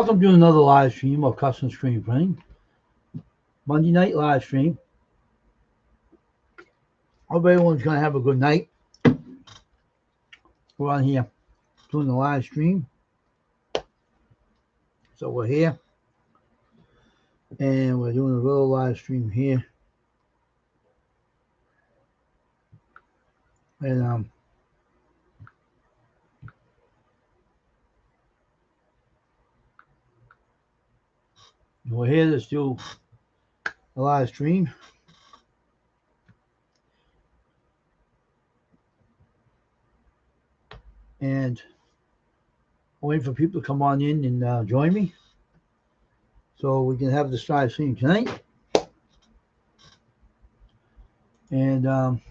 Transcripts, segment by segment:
Welcome to another live stream of Custom Screen Printing. Monday night live stream. Hope everyone's going to have a good night. We're on here doing the live stream. So we're here. And we're doing a little live stream here. And we're here to do a live stream. And I'm waiting for people to come on in and join me, so we can have this live stream tonight. And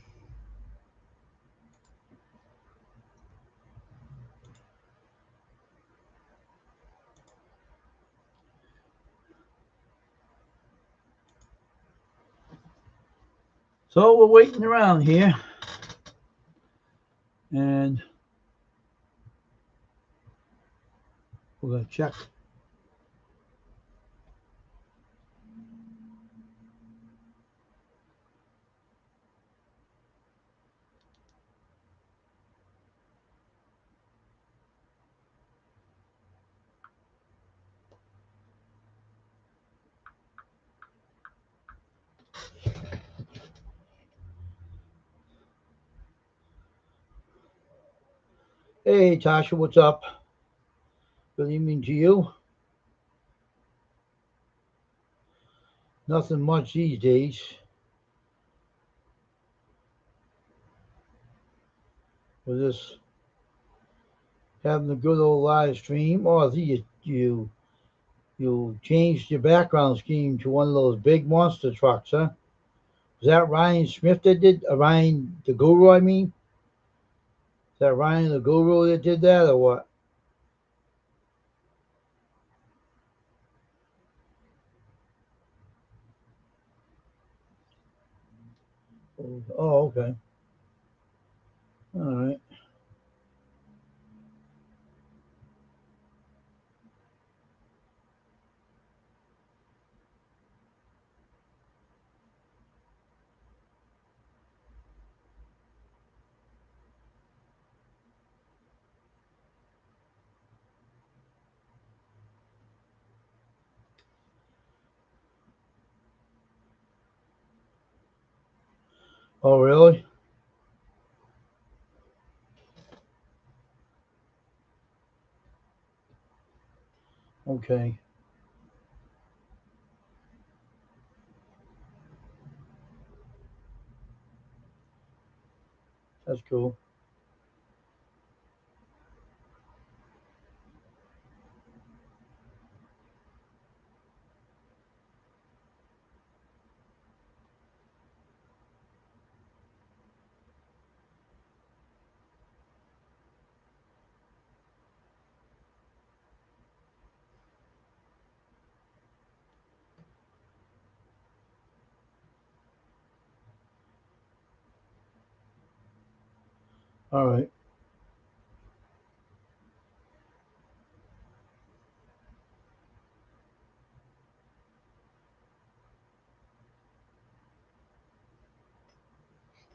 so we're waiting around here. And we're going to check. Hey, Tasha, what's up? Good evening to you. Nothing much these days. We're just having a good old live stream. Oh, I think you changed your background scheme to one of those big monster trucks, huh? Was that Ryan Smith that did? Ryan the Guru, I mean? Is that Ryan the Guru that did that, or what? Oh, okay. All right. Oh, really? Okay. That's cool. All right.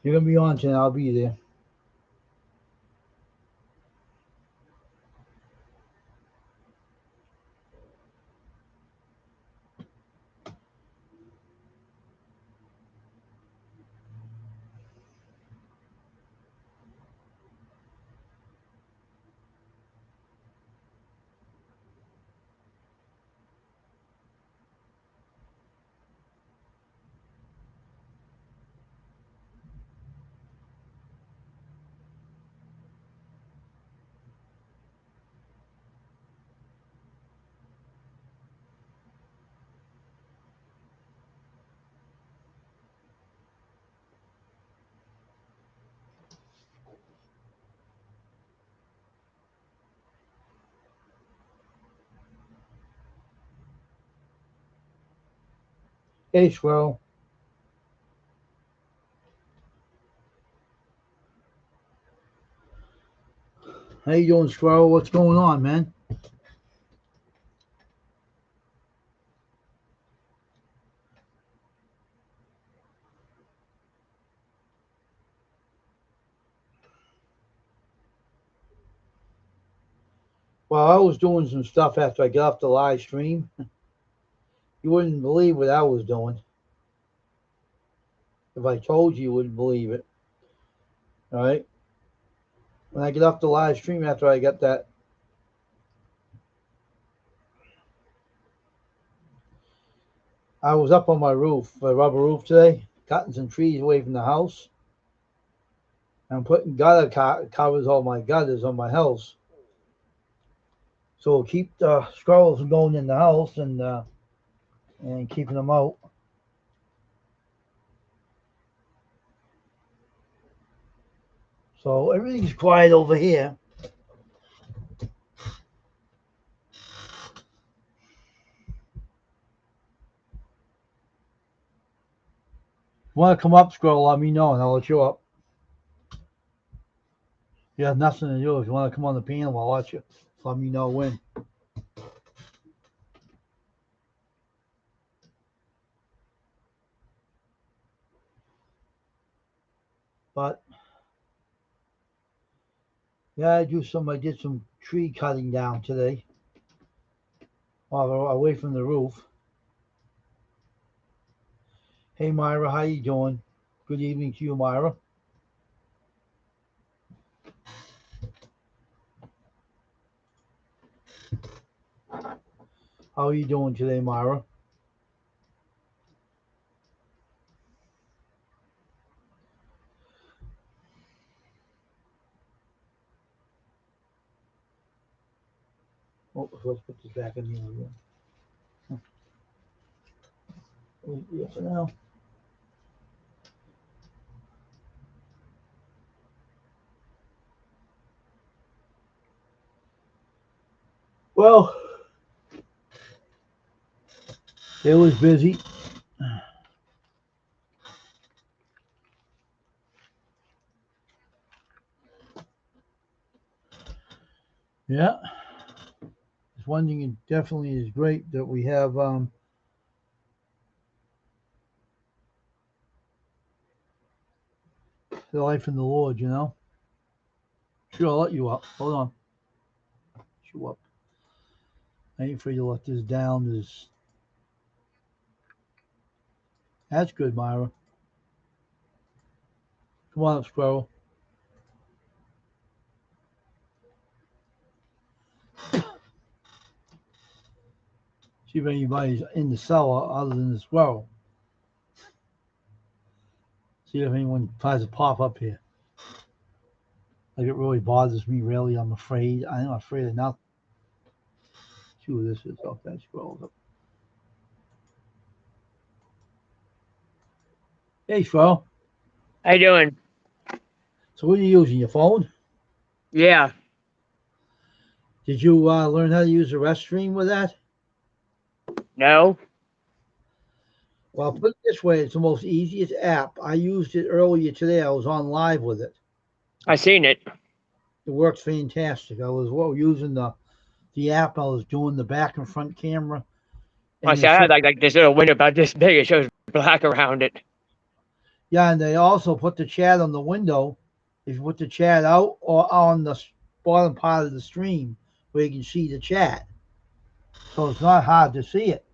You're going to be on tonight. I'll be there. Hey, Squirrel. How you doing, Squirrel? What's going on, man? Well, I was doing some stuff after I got off the live stream. You wouldn't believe what I was doing. If I told you, you wouldn't believe it. All right. When I get off the live stream after I got that, I was up on my roof, my rubber roof today, cutting some trees away from the house. I'm putting gutter covers on my gutters on my house. So keep the squirrels from going in the house and keeping them out. So everything's quiet over here. Want to come up, squirrel? Let me know, and I'll let you up. You have nothing to do. If you want to come on the panel, I'll let you. Let me know when. But yeah, I did some tree cutting down today, away from the roof. Hey Myra, how you doing? Good evening to you, Myra. How are you doing today, Myra? Oh, let's put this back in here again. Yeah, for now. Well, it was busy. Yeah. It's one thing it definitely is great that we have the life in the Lord, you know. Sure, I'll let you up. Hold on. You up. I ain't afraid to let this down. That's good, Myra. Come on up, squirrel. See if anybody's in the cellar other than the squirrel. See if anyone tries to pop up here. Like it really bothers me, really. I'm afraid. I'm not afraid of nothing. See what this is. Oh, that squirrel's up. Hey, squirrel. How you doing? So what are you using? Your phone? Yeah. Did you learn how to use the Restream with that? No. Well, put it this way, it's the most easiest app. I used it earlier today. I was on live with it. I seen it. It works fantastic. I was using the app. I was doing the back and front camera. I And see. I had like this little window about this big. It shows black around it. yeah, and they also put the chat on the window. If you put the chat out or on the bottom part of the stream where you can see the chat. So it's not hard to see it.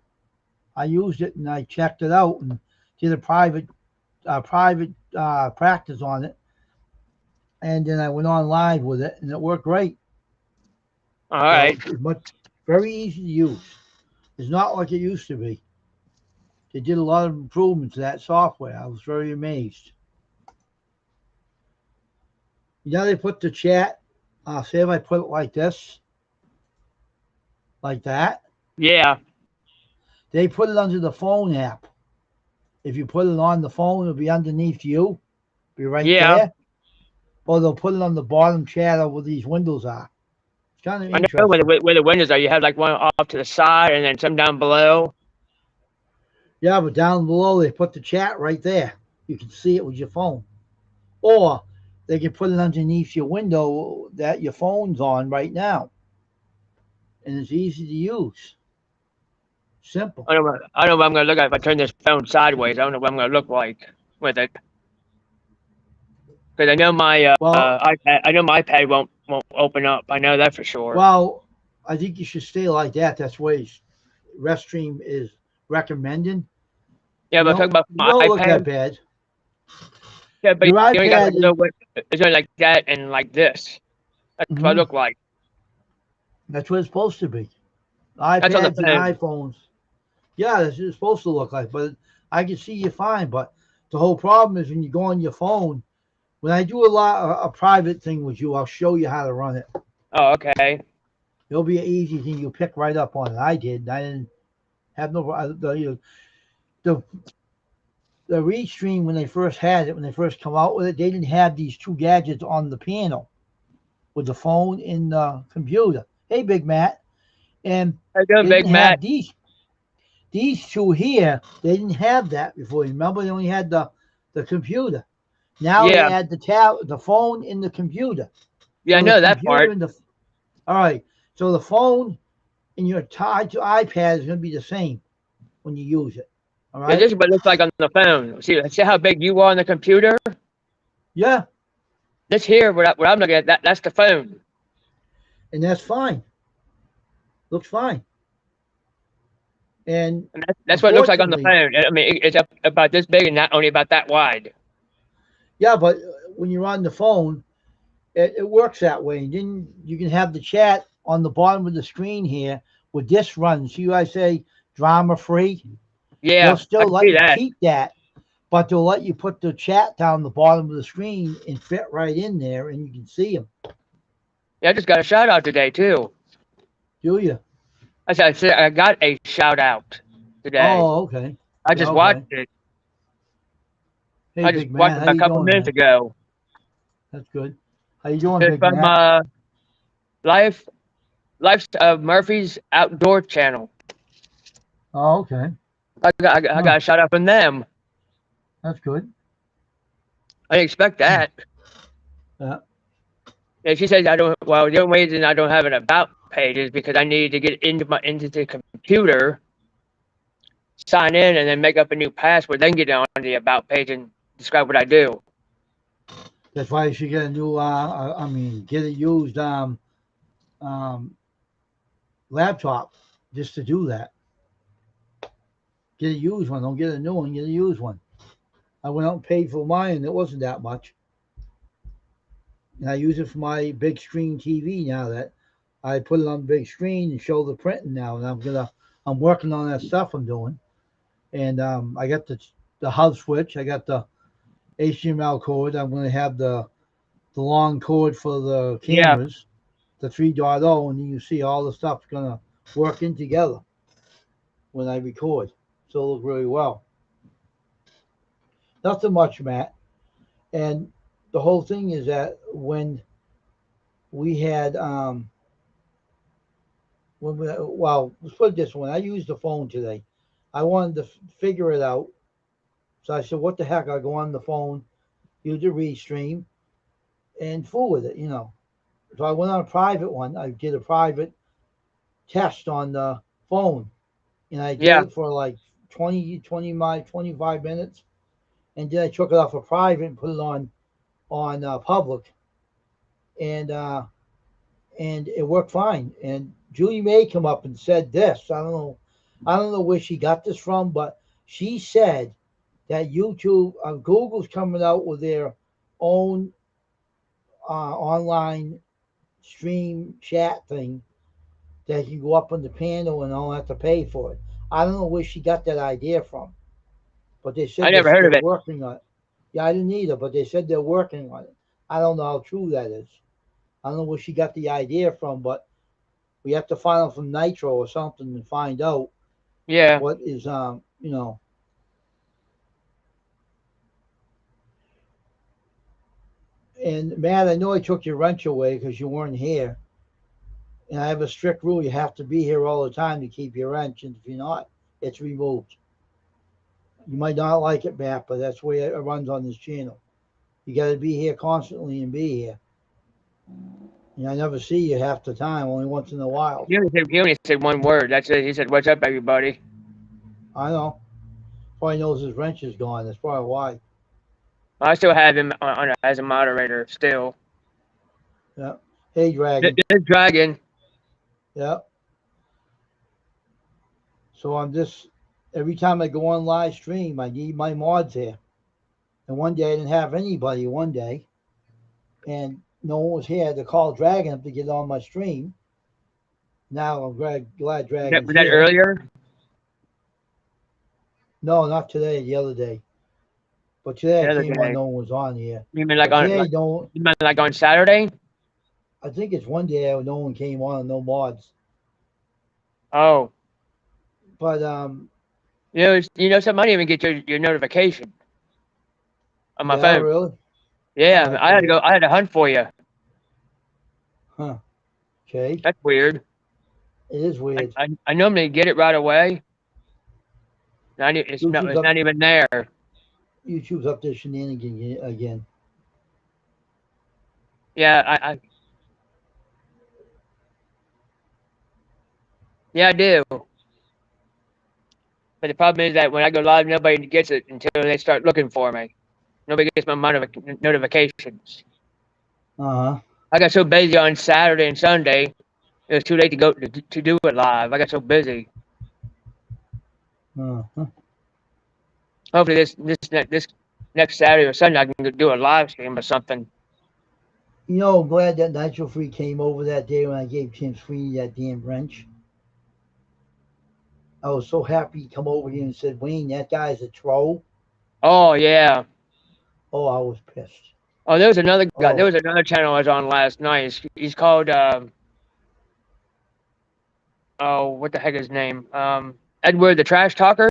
I used it and I checked it out and did a private practice on it. And then I went on live with it and it worked great. All So right. it's very easy to use. It's not like it used to be. They did a lot of improvements to that software. I was very amazed. You know, they put the chat, say if I put it like this, like that, Yeah. they put it under the phone app. If you put it on the phone, it'll be underneath you, be right Yeah. there. Or they'll put it on the bottom chat where these windows are. It's kind of I know interesting. where the windows are. You have like one off to the side and then some down below. Yeah, but down below, they put the chat right there. You can see it with your phone. Or they can put it underneath your window that your phone's on right now. And it's easy to use. Simple. I don't know what I'm gonna look at if I turn this phone sideways. I don't know what I'm gonna look like with it. Because I know my Well, iPad. I know my iPad won't open up. I know that for sure. well, I think you should stay like that. That's what Restream is recommending. Yeah, but talk about You my don't look that iPad. bad. Yeah, but Your you only got like iPad a is little bit. It's only like that and like this. That's what I mhm, look like. that's what it's supposed to be. That's on the iPads and phone. iPhones. Yeah, that's what it's supposed to look like. But I can see you fine. But the whole problem is when you go on your phone. When I do a private thing with you, I'll show you how to run it. Oh, okay. It'll be an easy thing. You'll pick right up on it. I did. I didn't have no the the Restream when they first had it, when they first come out with it, they didn't have these two gadgets on the panel with the phone and the computer. Hey, Big Matt, and How you doing, they Big didn't have Matt? these two here. They didn't have that before. Remember, they only had the computer. Now they Yeah, add the phone in the computer. yeah, I So the know that computer part. and the all right. So the phone and your tied to iPad is going to be the same when you use it. All Yeah, right. this is what it looks like on the phone. See how big you are on the computer? Yeah, This here, what I'm looking at, that's the phone. and that's fine. Looks fine. And And that's what it looks like on the unfortunately, phone. I mean, it's up about this big and not only about that wide. yeah, but when you're on the phone, it works that way. And then you can have the chat on the bottom of the screen here with this run. See, I say drama free. They'll Yeah, I still can let see you that. keep that, but they'll let you put the chat down the bottom of the screen and fit right in there, and you can see them. Yeah, I just got a shout out today too. Do you? I said I got a shout out today. Oh, okay. I Yeah, just watched okay. it. Hey, I just big watched man, it how a you couple doing, minutes man? ago. That's good. How you doing, It's big from Matt? Life Life's Murphy's Outdoor Channel. Oh, okay. I Huh, got a shout out from them. that's good. I didn't expect Hmm. that. Yeah, And she says I don't. Well, the only reason I don't have an about page is because I needed to get into the computer, sign in, and then make up a new password, then get on the about page and describe what I do. that's why you should get a new. I mean, get a used um laptop just to do that. Get a used one. Don't get a new one. Get a used one. I went out and paid for mine, and it wasn't that much. And I use it for my big screen TV now. That I put it on the big screen and show the printing now, and I'm working on that stuff I'm doing. And I got the hub switch. I got the HDMI cord. I'm going to have the long cord for the Yeah, cameras, the 3.0, and you see all the stuff's going to work in together when I record. So it'll look really well. Nothing much, Matt. And the whole thing is that we had, well, let's put it this way. I used the phone today. I wanted to figure it out. So I said, what the heck? I go on the phone, use the Restream, and fool with it. So I went on a private one. I did a private test on the phone, and I did yeah, it for like 25 minutes, and then I took it off of private and put it on public, and uh, and it worked fine. And Julie May come up and said this. I don't know where she got this from, but she said that YouTube, Google's coming out with their own online stream chat thing that you go up on the panel and don't have to pay for it. I don't know where she got that idea from, but they I said never heard they're of it. working on it. Yeah, I didn't either, but they said they're working on it. I don't know how true that is. I don't know where she got the idea from, but we have to find out from Nitro or something and find out Yeah, what is And Matt, I know I took your wrench away because you weren't here, and I have a strict rule: you have to be here all the time to keep your wrench, and if you're not, it's removed. You might not like it, Matt, but that's the way it runs on this channel. You got to be here constantly and be here. And I never see you half the time, only once in a while. he only said one word. That's it. He said, "What's up, everybody?" I know. Probably knows his wrench is gone. That's probably why. I still have him as a moderator still. Yeah. Hey, The, Dragon. the dragon. Yeah. So I'm just every time I go on live stream, I need my mods here. And one day I didn't have anybody. One day, and no one was here to call Dragon up to get on my stream. Now I'm glad Dragon's Was that here. earlier? No, not today. The other day. But today The I other came on. day. No one was on here. You mean like But on today, no. you meant like on Saturday? I think it's one day no one came on. No mods. Oh, But you know something? I didn't even get your notification on my yeah, phone. really. Oh, Yeah, that's I had to weird. go. I had to hunt for you. Huh. Okay. That's weird. It is weird. I normally get it right away. YouTube's It's up. not even there. YouTube's up there shenanigan again. Yeah, yeah, I do. But the problem is that when I go live, nobody gets it until they start looking for me. Nobody gets my notifications. Uh huh. I got so busy on Saturday and Sunday, it was too late to go to do it live. I got so busy. Uh-huh. Hopefully this next Saturday or Sunday I can do a live stream or something. You know, I'm glad that Nitro Free came over that day when I gave Tim Sweeney that damn wrench. I was so happy he come over here and said, Wayne, that guy's a troll. Oh yeah. Oh, I was pissed. Oh, there was another guy. There Oh, was another channel I was on last night. He's called oh, what the heck is his name? Edward the Trash Talker.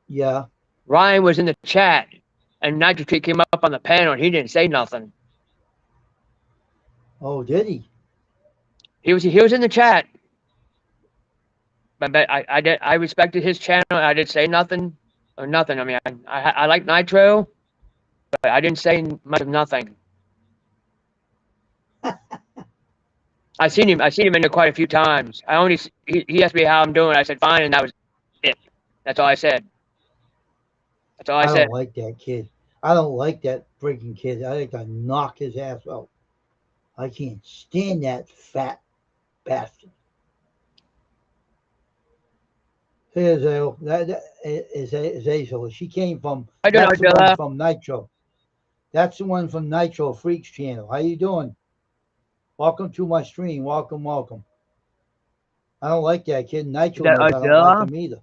yeah. Ryan was in the chat, and Nitro Tree came up on the panel, and he didn't say nothing. Oh, did he? He was in the chat, but I respected his channel. I didn't say nothing or nothing. I mean, I like Nitro, but I didn't say much of nothing. I seen him in there quite a few times. He asked me how I'm doing. I said fine, and that was it. That's all I said. That's all I I said. don't like that kid. I don't like that freaking kid. I think I knock his ass out. I can't stand that fat bastard. Here's that is Azel. She came from. I do know, That's the one Dilla. from Nitro. That's the one from Nitro Freaks channel. How you doing? Welcome to my stream. Welcome, welcome. I don't like that kid. Nitro knows I don't like him either.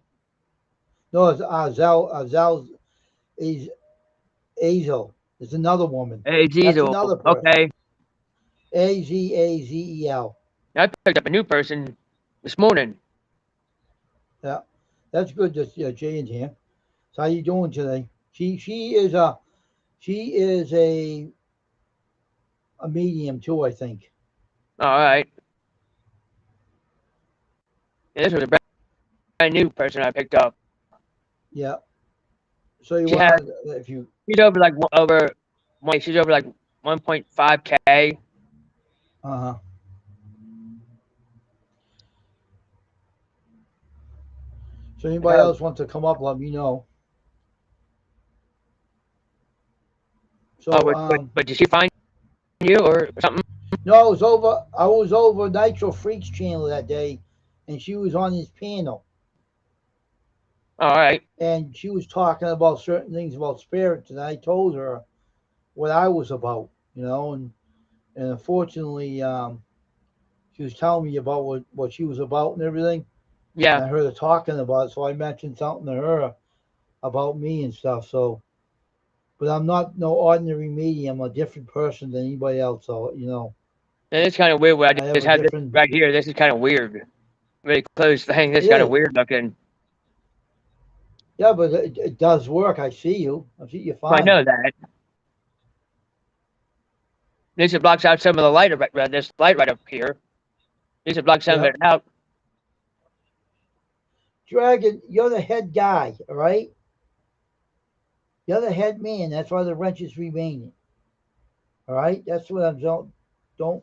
No, it's Zel. He's Azel. It's another woman. Hey, That's Diesel. another person. Okay. Azel. I picked up a new person this morning. Yeah, that's good. That Jay in here. So how you doing today? She is a medium too, I think. All right. Yeah, this was a brand new person I picked up. Yeah. So you She want has, to if you she's over like 1.5K. uh-huh. So anybody else want to come up, let me know. So But did she find you or something? no, I was over Nitro Freaks channel that day, and she was on his panel. All right. And she was talking about certain things about spirits, and I told her what I was about, and unfortunately, she was telling me about what she was about and everything. Yeah. And I heard her talking about it, so I mentioned something to her about me and stuff. So, but I'm not no ordinary medium. I'm a different person than anybody else. So, And it's kind of weird. Where I just have this different. right here. This is kind of weird. Really close thing. This is kind of weird looking. Yeah, but it does work. I see you. I see you fine. I know that. This blocks out some of the light. This light right up here. This blocks some of it out. Dragon, you're the head guy, all right? You're the head man. That's why the wrench is remaining. All right? That's what I'm don't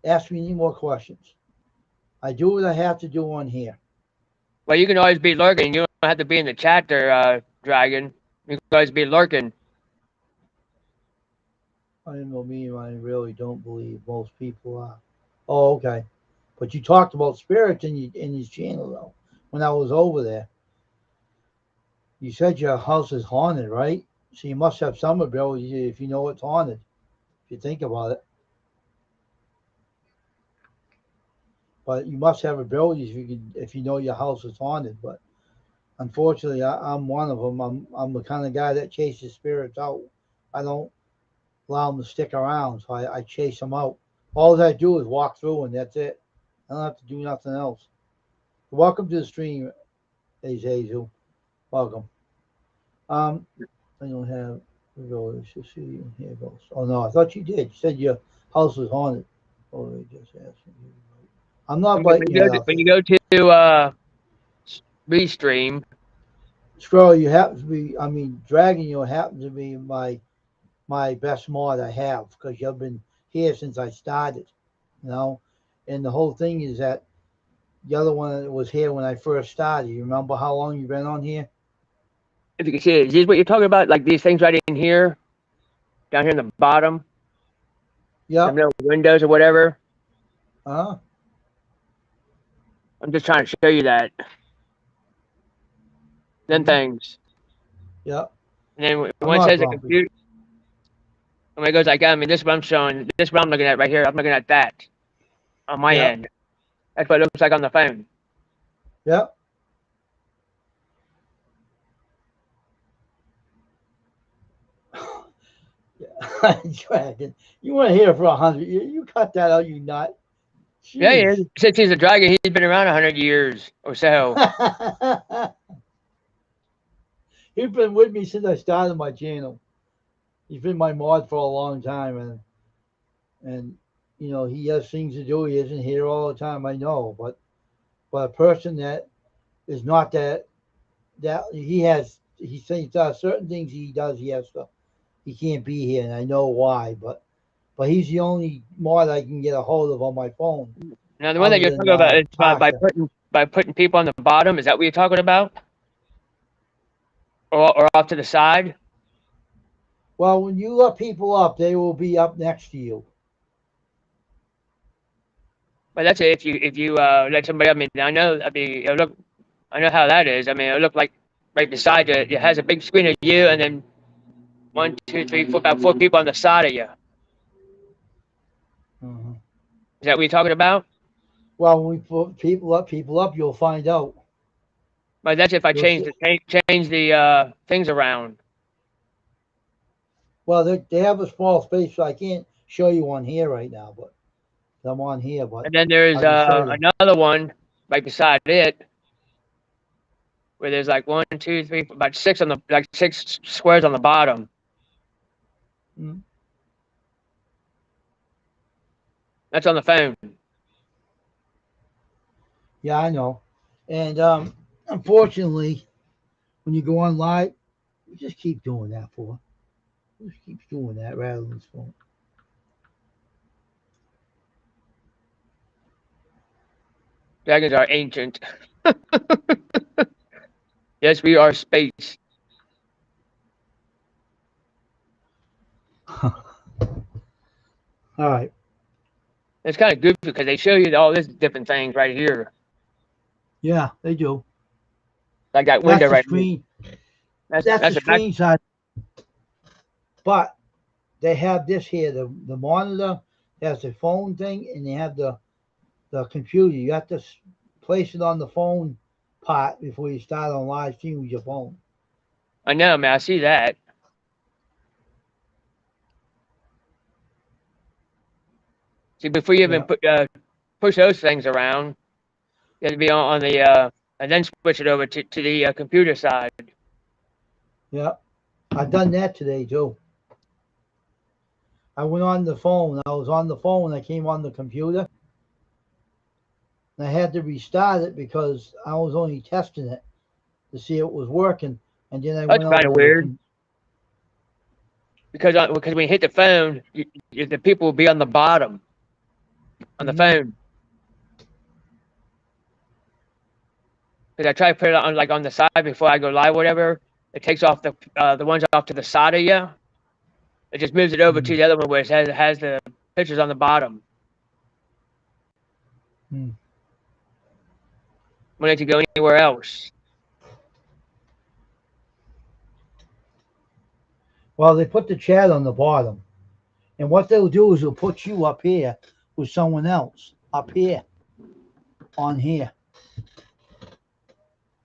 ask me any more questions. I do what I have to do on here. Well, you can always be lurking. You don't have to be in the chat there, Dragon. You can always be lurking. I know me, I really don't believe most people are. Oh, okay. But you talked about spirits in his channel though. When I was over there, you said your house is haunted, right? So you must have some ability if you know it's haunted. If you think about it, but you must have abilities if you know your house is haunted. But unfortunately, I'm one of them. I'm the kind of guy that chases spirits out. I don't allow them to stick around, so I chase them out. All I do is walk through, and that's it. I don't have to do nothing else. Welcome to the stream, Azazel. Welcome. I don't have. Let's just see. Here it goes. Oh no, I thought you did. You said your house was haunted. Oh, they just asked me. I'm not biting your head off. When you go to Restream, Scroll, you happen to be. I mean, Dragon, you happen to be my best mod I have because you've been here since I started. You know, and the whole thing is that the other one was here when I first started. You remember how long you've been on here? if you can see it, is this what you're talking about? Like these things right in here, down here in the bottom, Yeah. the little windows or whatever. Uh-huh. I'm just trying to show you that. Them things. Yeah. And then when I'm it not says the grumpy. computer, when it goes like, I mean, this is what I'm showing. This is what I'm looking at right here. I'm looking at that on my Yeah. end. That's what it looks like on the phone. Yeah. Dragon, you want to hear for 100 years? You cut that out, you nut. Jeez. Yeah, he is. Since he's a dragon, he's been around 100 years or so. He's been with me since I started my channel. He's been my mod for a long time, and you know he has things to do. He isn't here all the time. I know, but a person that is not that he thinks certain things he does. He can't be here, and I know why. But he's the only mod I can get a hold of on my phone. Now the one that you're talking about is by putting people on the bottom. Is that what you're talking about? Or off to the side? Well, when you let people up, they will be up next to you. But that's it. If you let somebody up, I mean, I know how that is. I mean, it looked like right beside you, it has a big screen of you, and then 1, 2, 3, 4, about 4 people on the side of you. Mm-hmm. Is that what you're talking about? Well, when we put people up, you'll find out. But that's if I change the things around. Well, they have a small space, so I can't show you on here right now, but I'm on here. But and then there's another one right beside it, where there's like 1, 2, 3, about 6 on the 6 squares on the bottom. Mm-hmm. That's on the phone. Yeah, I know. And unfortunately, when you go on live, you just keep doing that for. Just keeps doing that rather than this phone. Dragons are ancient. Yes, we are space. All right. It's kind of good because they show you all these different things right here. Yeah, they do. Like that window right screen. here. That's the screenshot. But they have this here, the monitor has the phone thing, and they have the computer. You have to place it on the phone part before you start on live stream with your phone. I know, man. I see that. See, before you even push those things around, you have to be on the and then switch it over to the computer side. Yeah, I've done that today too. I went on the phone. I was on the phone. I came on the computer. And I had to restart it because I was only testing it to see if it was working. And then I That's went kind of weird. Because when you hit the phone, the people will be on the bottom on the phone. Because I try to put it on the side before I go live, whatever. It takes off the ones off to the side of you. It just moves it over to the other one where it has the pictures on the bottom. Hmm. Won't let you go anywhere else. Well, they put the chat on the bottom. And what they'll do is they'll put you up here with someone else up here on here.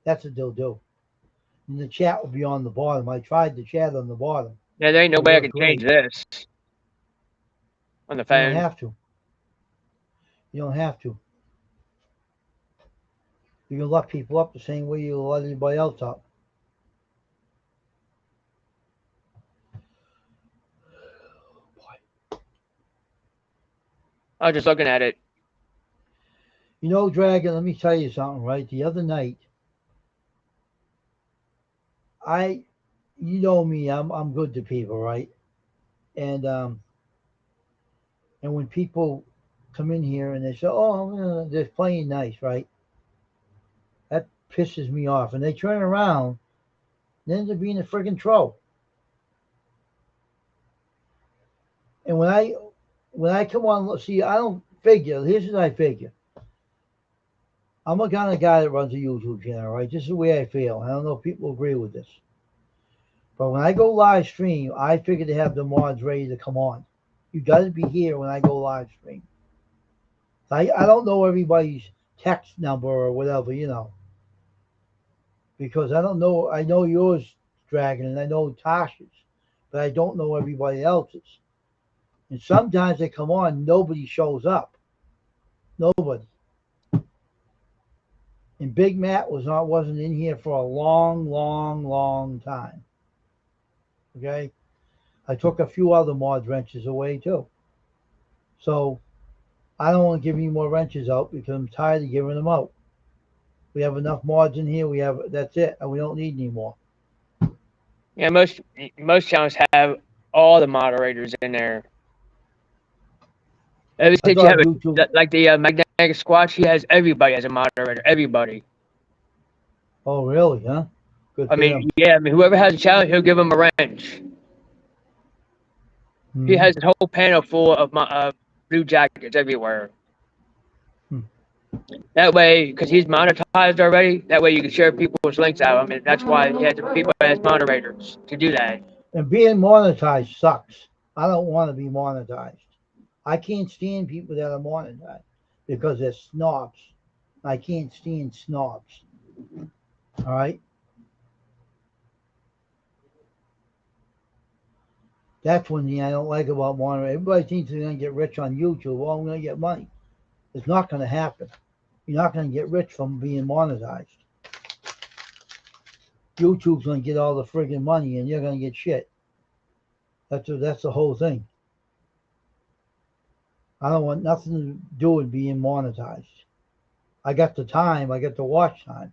That's what they'll do. And the chat will be on the bottom. I tried the chat on the bottom. Yeah, there ain't no It way I worked can change great. this on the You don't phone. have to. You don't have to. You can let people up the same way you let anybody else up. I was just looking at it. You know, Dragon, let me tell you something, right? The other night, you know me, I'm good to people, right? And when people come in here and they say, "Oh, they're playing nice," right? That pisses me off. And they turn around, then they're being a friggin' troll. And when I come on, see, I don't figure. Here's what I figure. I'm a kind of guy that runs a YouTube channel, right? This is the way I feel. I don't know if people agree with this. But when I go live stream, I figure to have the mods ready to come on. You got to be here when I go live stream. I don't know everybody's text number or whatever, because I don't know. I know yours, Dragon, and I know Tasha's, but I don't know everybody else's. And sometimes they come on, nobody shows up. Nobody. And Big Matt wasn't in here for a long, long, long time. Okay, I took a few other mod wrenches away too. So I don't want to give any more wrenches out because I'm tired of giving them out. We have enough mods in here. That's it, and we don't need any more. Yeah, most channels have all the moderators in there. Ever I since you thought have YouTube. like the Magnetic Squad, he has everybody as a moderator. Everybody. Oh, really? Huh? Good I for mean, him. yeah. I mean, whoever has a challenge, he'll give him a wrench. He Hmm. has a whole panel full of blue jackets everywhere. Hmm. That way, because he's monetized already, that way you can share people's links out. I mean, that's why he has people as moderators to do that. And being monetized sucks. I don't want to be monetized. I can't stand people that are monetized because they're snobs. I can't stand snobs. All right. That's one thing I don't like about monetized. Everybody thinks they're going to get rich on YouTube. Well, I'm going to get money. It's not going to happen. You're not going to get rich from being monetized. YouTube's going to get all the friggin' money and you're going to get shit. That's the whole thing. I don't want nothing to do with being monetized. I got the time, I got the watch time.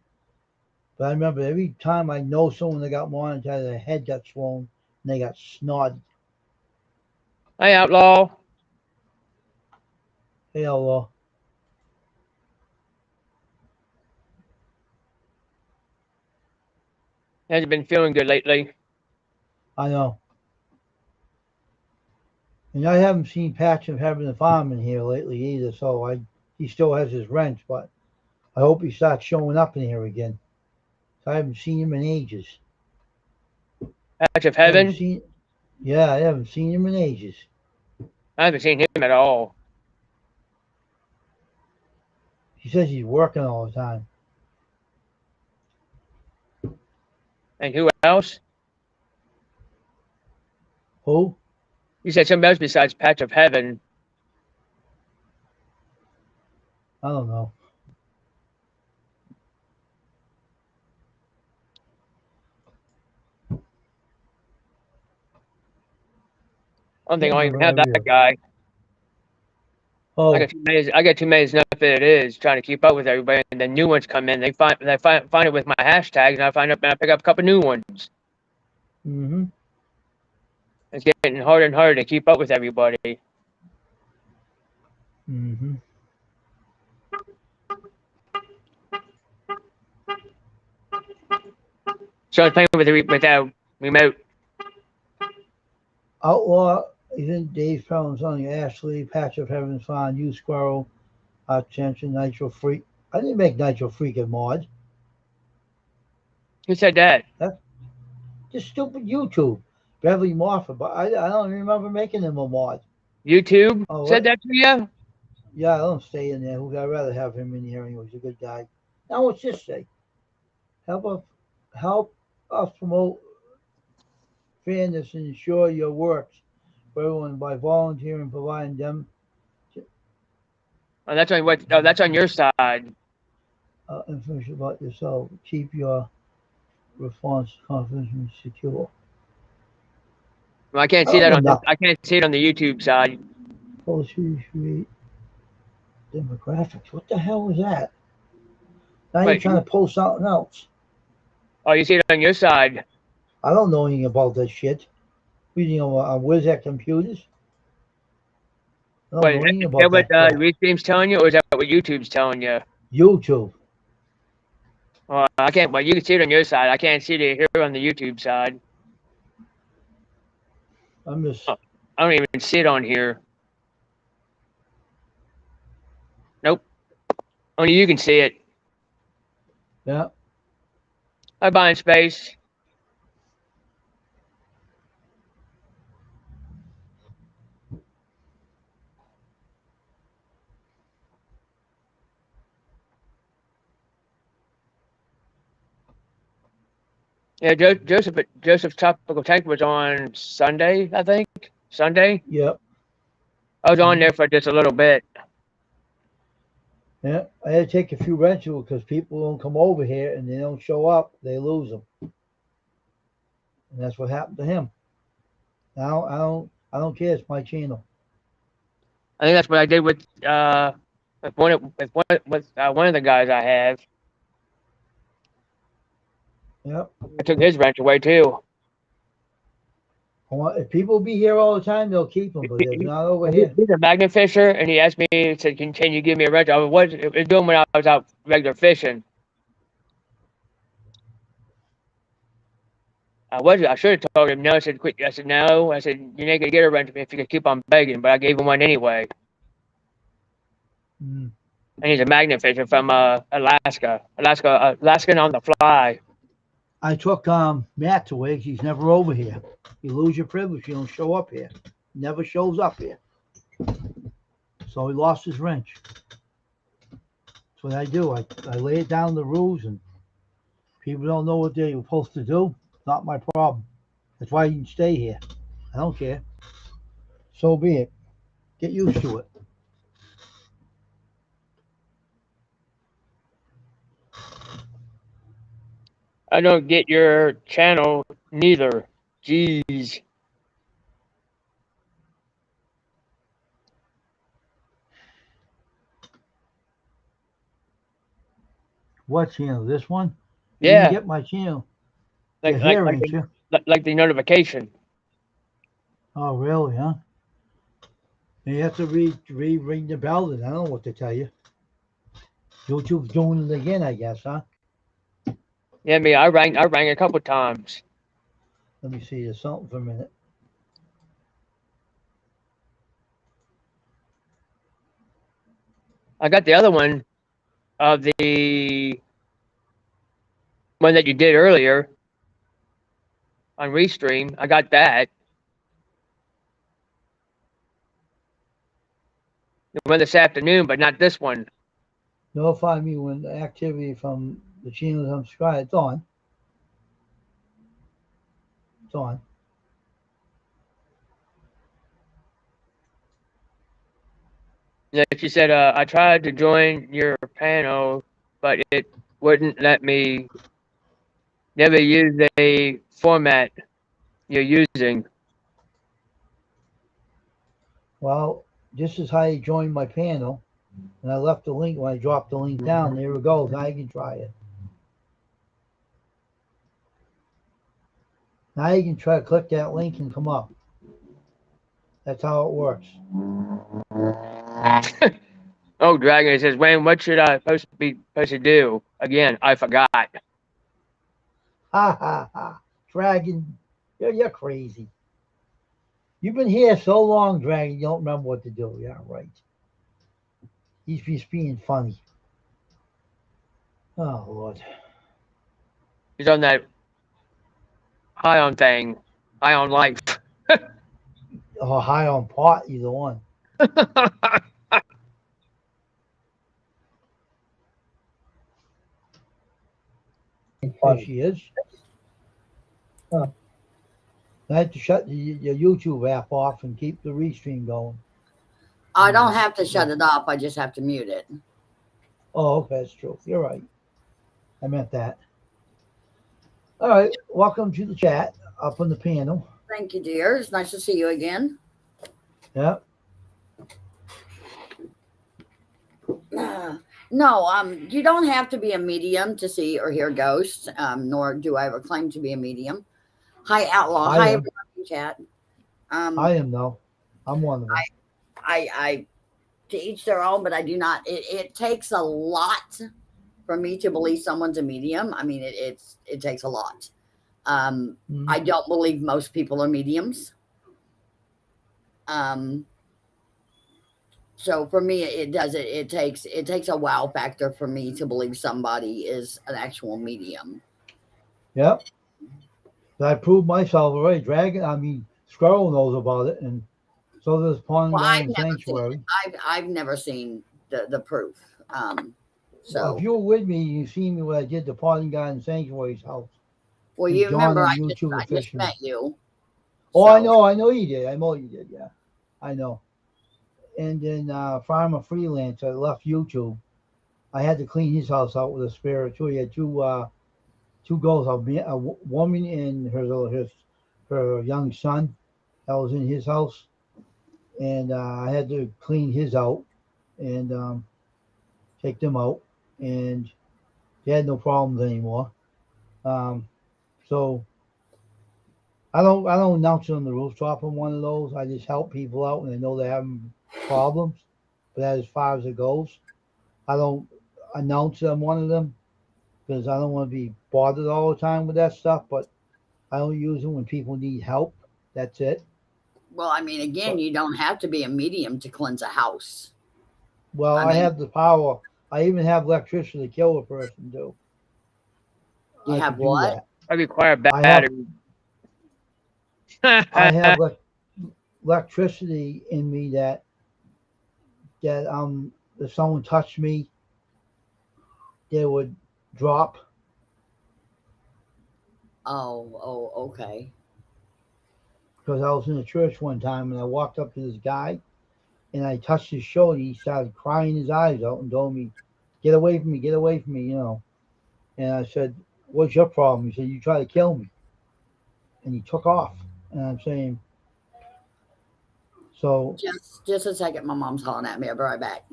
But I remember every time I know someone that got monetized, their head got swollen and they got snotty. Hey, Outlaw. Hey, Allah. Hasn't been feeling good lately. I know. And I haven't seen Patch of Heaven the Farm in here lately either, so he still has his wrench, but I hope he starts showing up in here again. I haven't seen him in ages. Patch of I haven't Heaven. seen, yeah, I haven't seen him in ages. I haven't seen him at all. He says he's working all the time. And who else? Who? You said somebody else besides Patch of Heaven. I don't know. I don't think Can't I'll even have remember that guy. Oh, I got too many enough as it is trying to keep up with everybody, and then new ones come in. They find it with my hashtags, and I pick up a couple new ones. mm-hmm. It's getting harder and harder to keep up with everybody. Mm-hmm. So I was playing with that remote. Outlaw, isn't Dave Pelham's on Ashley, Patch of Heaven's Fine, you Squirrel. Hot Tension, Nitro Freak. I didn't make Nitro Freak a mod. Who said that? That's just stupid YouTube. Beverly Marfa, but I don't remember making him a mod. YouTube Oh, said what? that to you? Yeah, I don't stay in there. I'd rather have him in here. He was a good guy. Now what's this say? Help us promote fairness and ensure your works for everyone by volunteering and providing them Oh, that's on what? Oh, that's on your side. information about yourself. Keep your response confidential and secure. Well, I can't I see don't that know on this. nothing. I can't see it on the YouTube side. Post create demographics. What the hell was that? Now you're Wait, trying to post something else. oh, you see it on your side. I don't know anything about that shit. Reading on Wizard computers. I don't Wait, know anything is that about what that crap. Restream's telling you, or is that what YouTube's telling you? YouTube. Well, I can't. Well, you can see it on your side. I can't see it here on the YouTube side. I'm just. Oh, I don't even see it on here. Nope. Only you can see it. Yeah. I'm buying space. Yeah, Joseph's Tropical Tank was on Sunday, I think. Sunday. Yep. I was on there for just a little bit. Yeah. I had to take a few rentals because people don't come over here and they don't show up. They lose them. And that's what happened to him. Now I don't care. It's my channel. I think that's what I did with one of the guys I have. Yep. I took his wrench away too. If people be here all the time, they'll keep them. But if not over here, He's a magnet fisher, and he asked me, he said, "Can you give me a wrench?" I was doing when I was out regular fishing. I should have told him no. I said, "Quit." I said, "No." I said, "You're not gonna get a wrench if you could keep on begging." But I gave him one anyway. mm, And he's a magnet fisher from Alaskan on the fly. I took Matt away. He's never over here. You lose your privilege. You don't show up here. Never shows up here. So he lost his wrench. That's what I do. I lay it down the rules, and people don't know what they're supposed to do. Not my problem. That's why you can stay here. I don't care. So be it. Get used to it. I don't get your channel neither. Jeez. What channel? This one? You didn't Yeah, get my channel. You're like like here, like ain't you? like the notification. Oh, really, huh? You have to ring the bell then. I don't know what to tell you. YouTube's doing it again, I guess, huh? Yeah, I rang a couple times. Let me see. There's something for a minute. I got the other one of the one that you did earlier on Restream. I got that. The one this afternoon, but not this one. Notify me when the activity from the channels I'm subscribed. It's on. It's on. Like you said, I tried to join your panel, but it wouldn't let me. Never use the format you're using. Well, this is how you join my panel. And I left the link when I dropped the link down. There it goes. Now you can try it. Now you can try to click that link and come up. That's how it works. Oh, Dragon says, Wayne, what should I supposed to do? Again, I forgot. Ha ha ha. Dragon, you're crazy. You've been here so long, Dragon, you don't remember what to do. Yeah, right. He's just being funny. Oh Lord. He's on that high on thing, high on life. Or high on pot, either one. There she is. Huh. I had to shut your YouTube app off and keep the restream going. I don't have to shut it off. I just have to mute it. Oh, okay, that's true. You're right. I meant that. All right, welcome to the chat up on the panel. Thank you, dear. It's nice to see you again. Yeah. No, you don't have to be a medium to see or hear ghosts, nor do I ever claim to be a medium. Hi, Outlaw. Hi, everyone in chat. I am, though. I'm one of them. I to each their own, but I do not. It takes a lot for me to believe someone's a medium. I mean, it takes a lot. I don't believe most people are mediums. So for me, it takes a wow factor for me to believe somebody is an actual medium. Yep. I proved myself already. Squirrel knows about it, and so does Pawn Guy Sanctuary. I've never seen the proof. So well, if you were with me, you see me when I did the Pawn Guy Sanctuary's house. Well, you remember I just met you. Oh, so. I know you did. I know you did. Yeah, I know. And then Farmer Freelance, I left YouTube. I had to clean his house out with a spirit too. He had two ghosts, a woman and her young son that was in his house, and I had to clean his out and take them out, and they had no problems anymore. So I don't announce it on the rooftop on one of those. I just help people out when they know they're having problems. But as far as it goes, I don't announce it on one of them because I don't want to be bothered all the time with that stuff. But I don't use it when people need help. That's it. Well, I mean, again, you don't have to be a medium to cleanse a house. Well, I have the power. I even have electricity to kill a person too. You have what? I require battery. I have electricity in me that if someone touched me, they would drop. Oh, okay. Because I was in a church one time and I walked up to this guy and I touched his shoulder. He started crying his eyes out and told me, get away from me, you know. And I said, what's your problem? He said, you try to kill me. And he took off. And I'm saying, so. Just a second. My mom's calling at me. I'll be right back.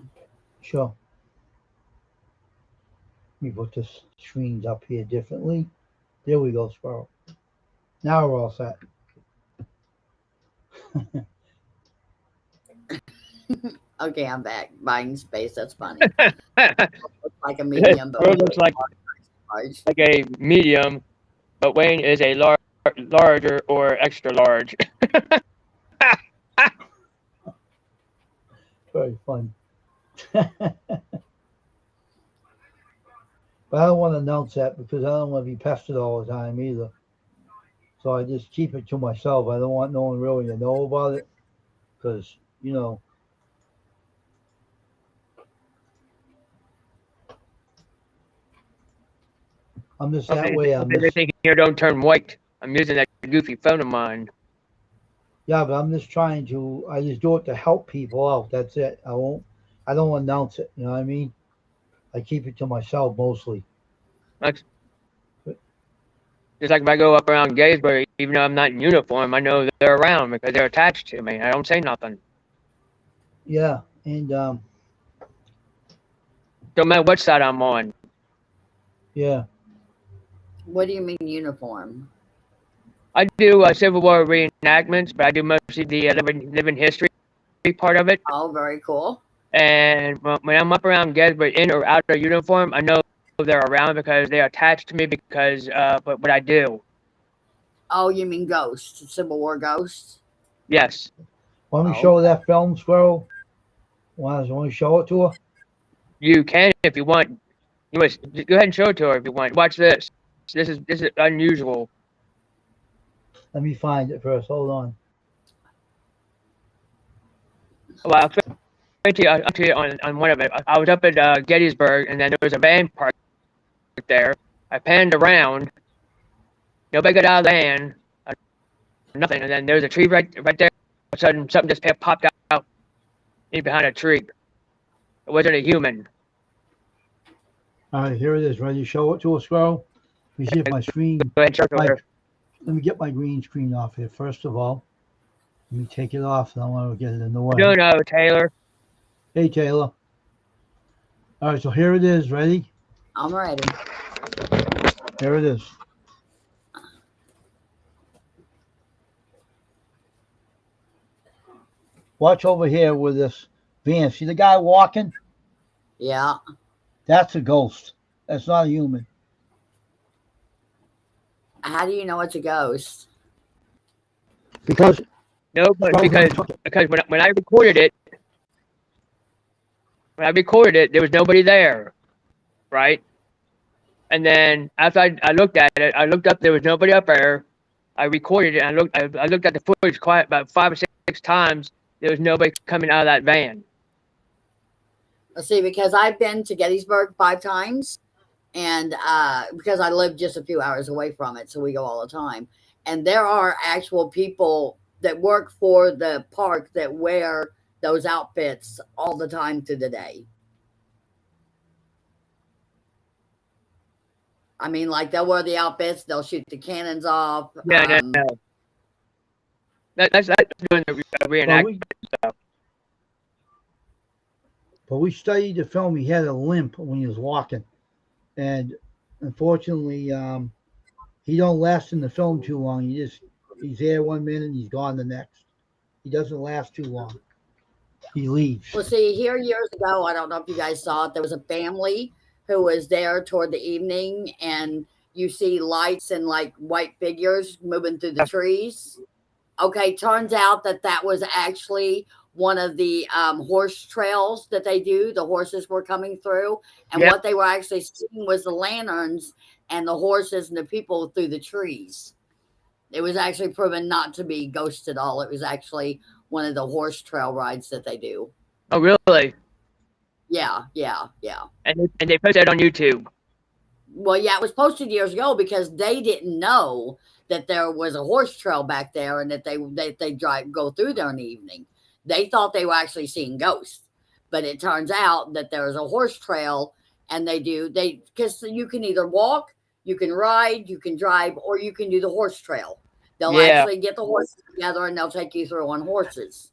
Sure. Let me put this screens up here differently. There we go, Sparrow. Now we're all set. Okay, I'm back. Buying space. That's funny. Looks like a medium, but it looks like a medium, but Wayne is a larger or extra large. Very fun. But I don't want to announce that because I don't want to be pestered all the time either. So I just keep it to myself. I don't want no one really to know about it because, you know. I'm just that way. Everything here don't turn white. I'm using that goofy phone of mine. Yeah, but I'm just I just do it to help people out. That's it. I don't announce it. You know what I mean? I keep it to myself mostly. Just like if I go up around Gaysbury, even though I'm not in uniform, I know they're around because they're attached to me. I don't say nothing. Yeah, and don't matter what side I'm on. Yeah. What do you mean uniform? I do Civil War reenactments, but I do mostly the living history part of it. Oh, very cool. And when I'm up around Gaysbury, in or out of uniform, I know they're around because they're attached to me because what I do. Oh, you mean ghosts, Civil War ghosts? Yes. Want me to show her that film, Squirrel? Want to show it to her? you can if you want. You must go ahead and show it to her if you want. Watch this. This is unusual. Let me find it first. Hold on. Well, I'll tell you on one of it. I was up at Gettysburg, and then there was a van parked there. I panned around. Nobody got out of the van. Nothing. And then there was a tree right there. All of a sudden, something just popped out in behind a tree. It wasn't a human. All right, here it is. Ready to show it to us, Squirrel? Let me see if my screen. Go ahead and circle her. Let me get my green screen off here first of all. Let me take it off. I don't want to get it in the way. No, Taylor. Hey, Taylor. All right, so here it is. Ready? I'm ready. Here it is. Watch over here with this van. See the guy walking? Yeah. That's a ghost. That's not a human. How do you know it's a ghost? Because No, but because when I recorded it, there was nobody there, right? And then after I looked at it, I looked up. There was nobody up there. I recorded it. And I looked at the footage quite about 5 or 6 times. There was nobody coming out of that van. Let's see, because I've been to Gettysburg 5 times, and because I live just a few hours away from it, so we go all the time. And there are actual people that work for the park that wear those outfits all the time to the day. I mean, like they'll wear the outfits, they'll shoot the cannons off. Yeah, no. That's doing the reenactment stuff. But we studied the film. He had a limp when he was walking, and unfortunately, he don't last in the film too long. He's there 1 minute, and he's gone the next. He doesn't last too long. He leaves. Well, see, here years ago, I don't know if you guys saw it. There was a family who was there toward the evening, and you see lights and like white figures moving through the trees. Okay, turns out that was actually one of the horse trails that they do. The horses were coming through, and what they were actually seeing was the lanterns and the horses and the people through the trees. It was actually proven not to be ghosts at all. It was actually one of the horse trail rides that they do. Oh, really? Yeah. And they posted it on YouTube. Well, yeah, it was posted years ago because they didn't know that there was a horse trail back there and that they go through there in the evening. They thought they were actually seeing ghosts, but it turns out that there's a horse trail, and because you can either walk, you can ride, you can drive, or you can do the horse trail. They'll actually get the horses together and they'll take you through on horses.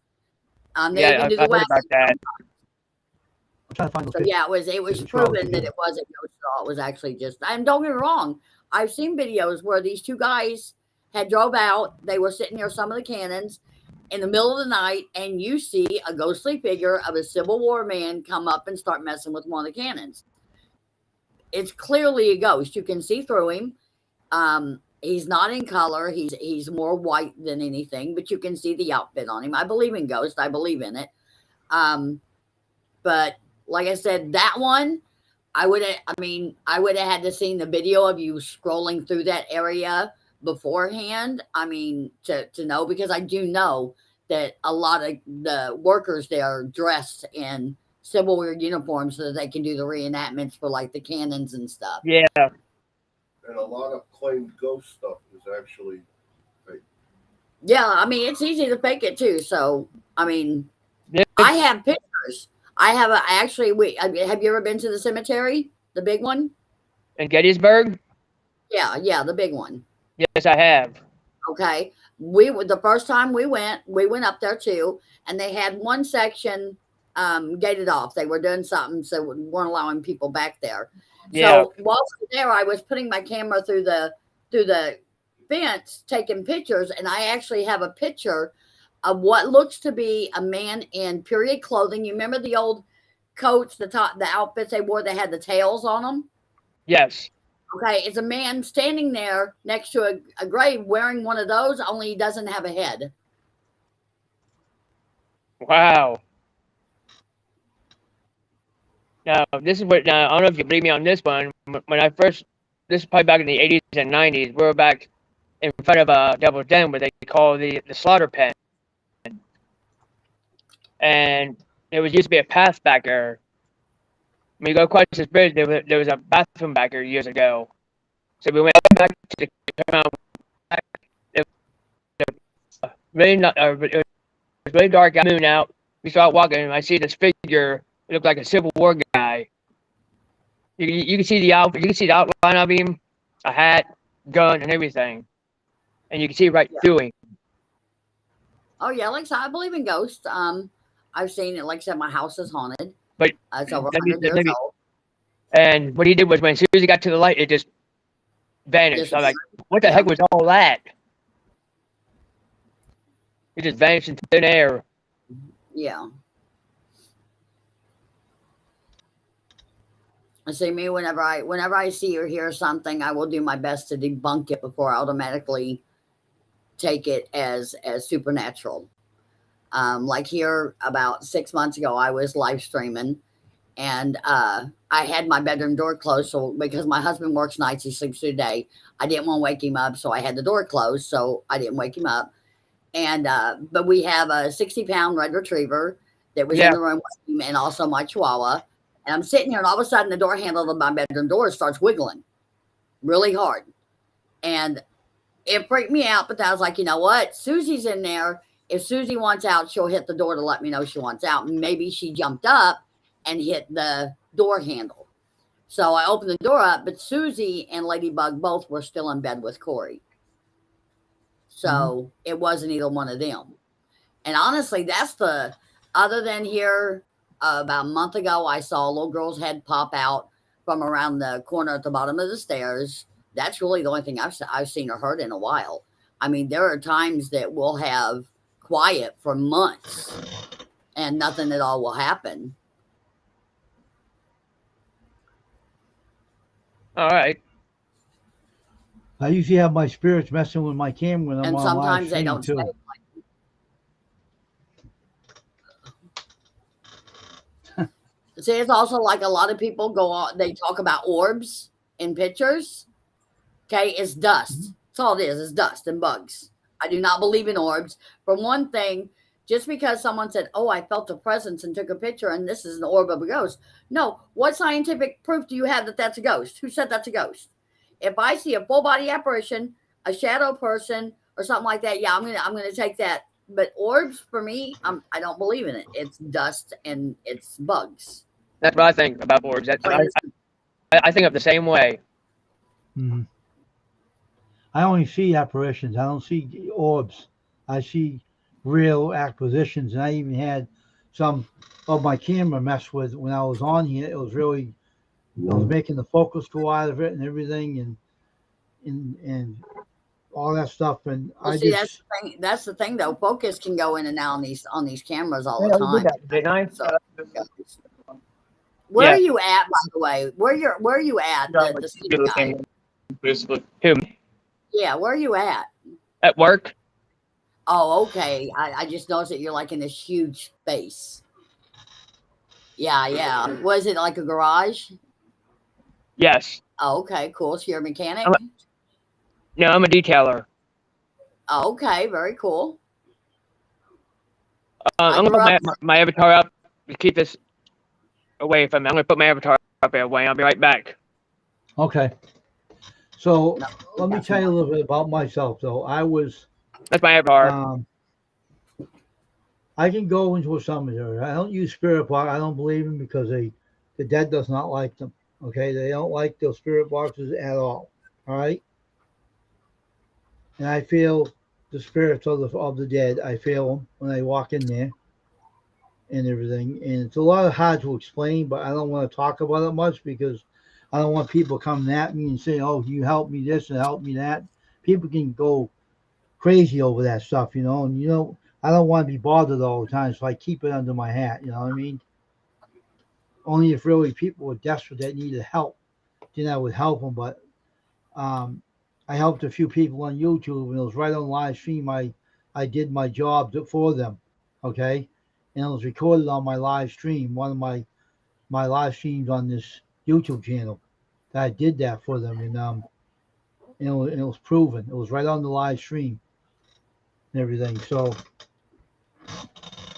They even do the heard about that. So yeah, it was proven that it wasn't ghost at all. It was actually just, and don't get me wrong, I've seen videos where these 2 guys had drove out. They were sitting near some of the cannons in the middle of the night, and you see a ghostly figure of a Civil War man come up and start messing with one of the cannons. It's clearly a ghost. You can see through him. He's not in color. He's more white than anything, but you can see the outfit on him. I believe in ghosts. I believe in it. But like I said, that one, I would have had to seen the video of you scrolling through that area beforehand. I mean, to know, because I do know that a lot of the workers there are dressed in Civil War uniforms so that they can do the reenactments for like the cannons and stuff. Yeah. And a lot of claimed ghost stuff is actually fake. Yeah, I mean, it's easy to fake it too. So, I mean, I have pictures. Have you ever been to the cemetery? The big one? In Gettysburg? Yeah, the big one. Yes, I have. Okay. The first time we went up there too, and they had one section gated off. They were doing something, so weren't allowing people back there. Yeah. So while we were there, I was putting my camera through the fence, taking pictures, and I actually have a picture of what looks to be a man in period clothing. You remember the old coats, the outfits they wore that had the tails on them? Yes. Okay, it's a man standing there next to a grave wearing one of those, only he doesn't have a head. Wow. Now, this is what, now, I don't know if you believe me on this one. When I first, this is probably back in the 80s and 90s, we were back in front of a Devil's Den, where they call the slaughter pen. And there was used to be a path back there. When you go across this bridge, there was a bathroom back there years ago. So we went back to the back. It was really not, it was really dark, got moon out. We start walking, and I see this figure. It looked like a Civil War guy. You can see the outline of him, a hat, gun, and everything, and you can see right through him. Oh yeah, like I said, I believe in ghosts. I've seen it. Like I said, my house is haunted. But it's over let me- 100 let years me- old. And what he did was, when as soon as he got to the light, it just vanished. I'm like, what the heck was all that? It just vanished into thin air. Yeah. See, me, whenever I see or hear something, I will do my best to debunk it before I automatically take it as supernatural. Like here, about 6 months ago, I was live streaming, and I had my bedroom door closed. So because my husband works nights, he sleeps through the day. I didn't want to wake him up, so I had the door closed. So I didn't wake him up. And but we have a 60-pound red retriever that was in the room with him, and also my Chihuahua. And I'm sitting here, and all of a sudden, the door handle of my bedroom door starts wiggling really hard, and it freaked me out. But I was like, you know what? Susie's in there. If Susie wants out, she'll hit the door to let me know she wants out. Maybe she jumped up and hit the door handle. So I opened the door up, but Susie and Ladybug both were still in bed with Corey. So it wasn't either one of them. And honestly, other than here, about a month ago, I saw a little girl's head pop out from around the corner at the bottom of the stairs. That's really the only thing I've seen or heard in a while. I mean, there are times that we'll have quiet for months and nothing at all will happen. All right. I usually have my spirits messing with my camera when I'm And on sometimes live they stream don't too. stay. See, it's also like a lot of people go on, they talk about orbs in pictures. Okay, it's dust. That's all it is. It's dust and bugs. I do not believe in orbs. For one thing, just because someone said, oh, I felt a presence and took a picture and this is an orb of a ghost. No, what scientific proof do you have that that's a ghost? Who said that's a ghost? If I see a full body apparition, a shadow person, or something like that, yeah, I'm gonna take that. But orbs, for me, I don't believe in it. It's dust and it's bugs. That's what I think about orbs. I think of the same way. Mm-hmm. I only see apparitions. I don't see orbs. I see real acquisitions, and I even had some of my camera mess with when I was on here. It was really, I was making the focus go out of it and everything, and all that stuff. And Well, see, that's the thing, though. Focus can go in and out on these cameras all the time. Didn't I? So, where are you at, by the way? Where are you at? The city guy? Who? Yeah, where are you at? At work? Oh, okay. I just noticed that you're like in this huge space. Yeah. Was it like a garage? Yes. Oh, okay, cool. So you're a mechanic? No, I'm a detailer. Oh, okay, very cool. I'm gonna put my avatar up to keep this away from me. I'm gonna put my avatar up away. I'll be right back. Okay. So let me tell you a little bit about myself, though. That's my avatar. I can go into a cemetery. I don't use spirit box. I don't believe them because the dead does not like them. Okay, they don't like those spirit boxes at all. All right. And I feel the spirits of the dead. I feel them when I walk in there and everything. And it's a lot of hard to explain, but I don't want to talk about it much because I don't want people coming at me and saying, oh, you help me this and help me that. People can go crazy over that stuff, and I don't want to be bothered all the time, so I keep it under my hat, you know what I mean? Only if really people were desperate that needed help, then I would help them. But I helped a few people on YouTube, and it was right on live stream. I did my job for them, okay? And it was recorded on my live stream. One of my my live streams on this YouTube channel. I did that for them, and it was proven. It was right on the live stream and everything. So,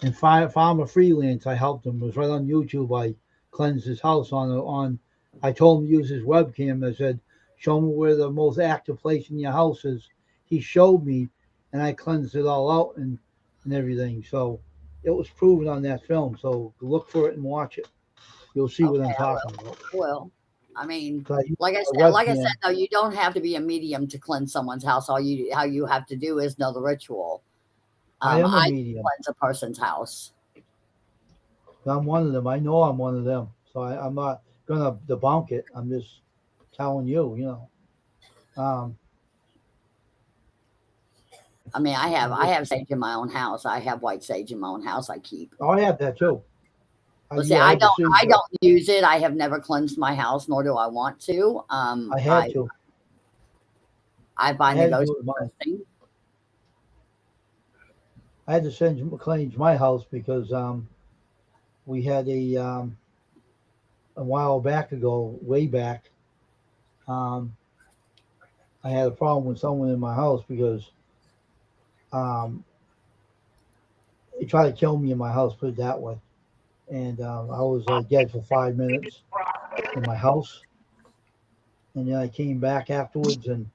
and Farmer Freelance, I helped him. It was right on YouTube. I cleansed his house on. I told him to use his webcam. I said, "Show me where the most active place in your house is." He showed me, and I cleansed it all out and everything. So, it was proven on that film. So look for it and watch it. You'll see what I'm talking about. Well, I mean, So I use like I my said, webcam. though, you don't have to be a medium to cleanse someone's house. All you have to do is know the ritual. I am a I medium. cleanse a person's house. I'm one of them. I know I'm one of them. So I'm not gonna debunk it. I'm just telling you, you know. I mean, I have sage in my own house. I have white sage in my own house. I keep. Oh, I have that too. Let's see, yeah, I have the don't sage. use it. I have never cleansed my house, nor do I want to. I had to. I buy I had to the do ghost it mine. thing. I had to cleanse my house because we had a while back ago, way back. I had a problem with someone in my house because he tried to kill me in my house. Put it that way. And I was dead for 5 minutes in my house, and then I came back afterwards, and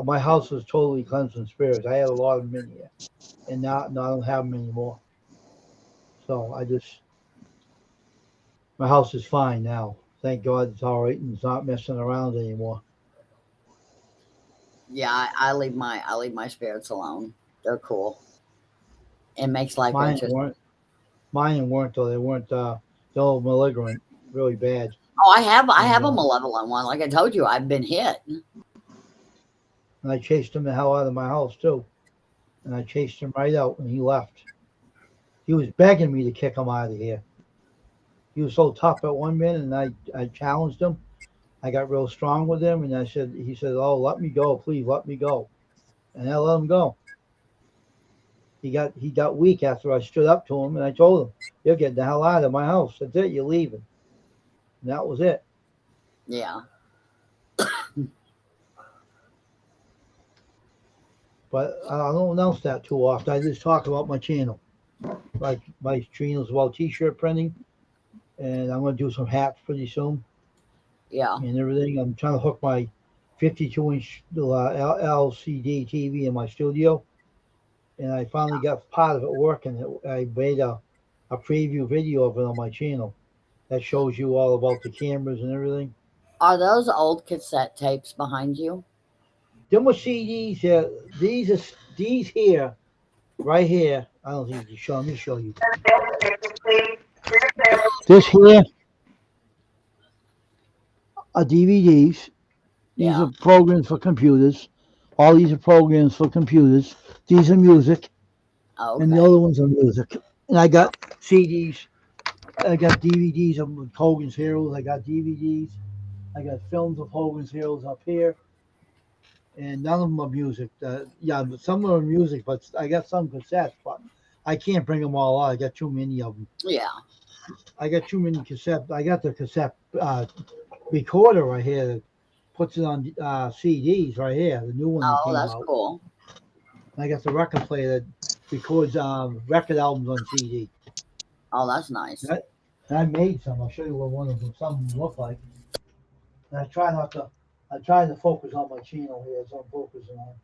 my house was totally cleansed from spirits. I had a lot of them in here, and now I don't have them anymore. So my house is fine now. Thank God it's all right, and it's not messing around anymore. Yeah, I leave my spirits alone. They're cool. It makes life Mine interesting. weren't though. They weren't. They were malignant, really bad. Oh, I have a malevolent one. Like I told you, I've been hit. And I chased him the hell out of my house too. And I chased him right out, and he left. He was begging me to kick him out of here. He was so tough at one minute, and I challenged him. I got real strong with him, and he said, "Oh, let me go, please, let me go." And I let him go. He got weak after I stood up to him, and I told him, "You're getting the hell out of my house. That's it. You're leaving." And that was it. Yeah. But I don't announce that too often. I just talk about my channel. Like my channel's about t-shirt printing, and I'm going to do some hats pretty soon Yeah. and everything. I'm trying to hook my 52-inch LCD TV in my studio, and I finally got part of it working. I made a preview video of it on my channel that shows you all about the cameras and everything. Are those old cassette tapes behind you? Them were CDs here. These here, right here. I don't think you show. Let me show you. This here are DVDs. These are programs for computers. All these are programs for computers. These are music, and the other ones are music. And I got CDs. I got DVDs of Hogan's Heroes. I got DVDs. I got films of Hogan's Heroes up here. And none of them are music. Yeah, but some of them are music, but I got some cassettes, but I can't bring them all out. I got too many of them. Yeah. I got too many cassettes. I got the cassette recorder right here that puts it on CDs right here, the new one that came that's out. cool. And I got the record player that records record albums on CD. Oh, that's nice. And I made some. I'll show you what one of them, some of them look like. And I try to focus on my channel here, so I'm focusing on.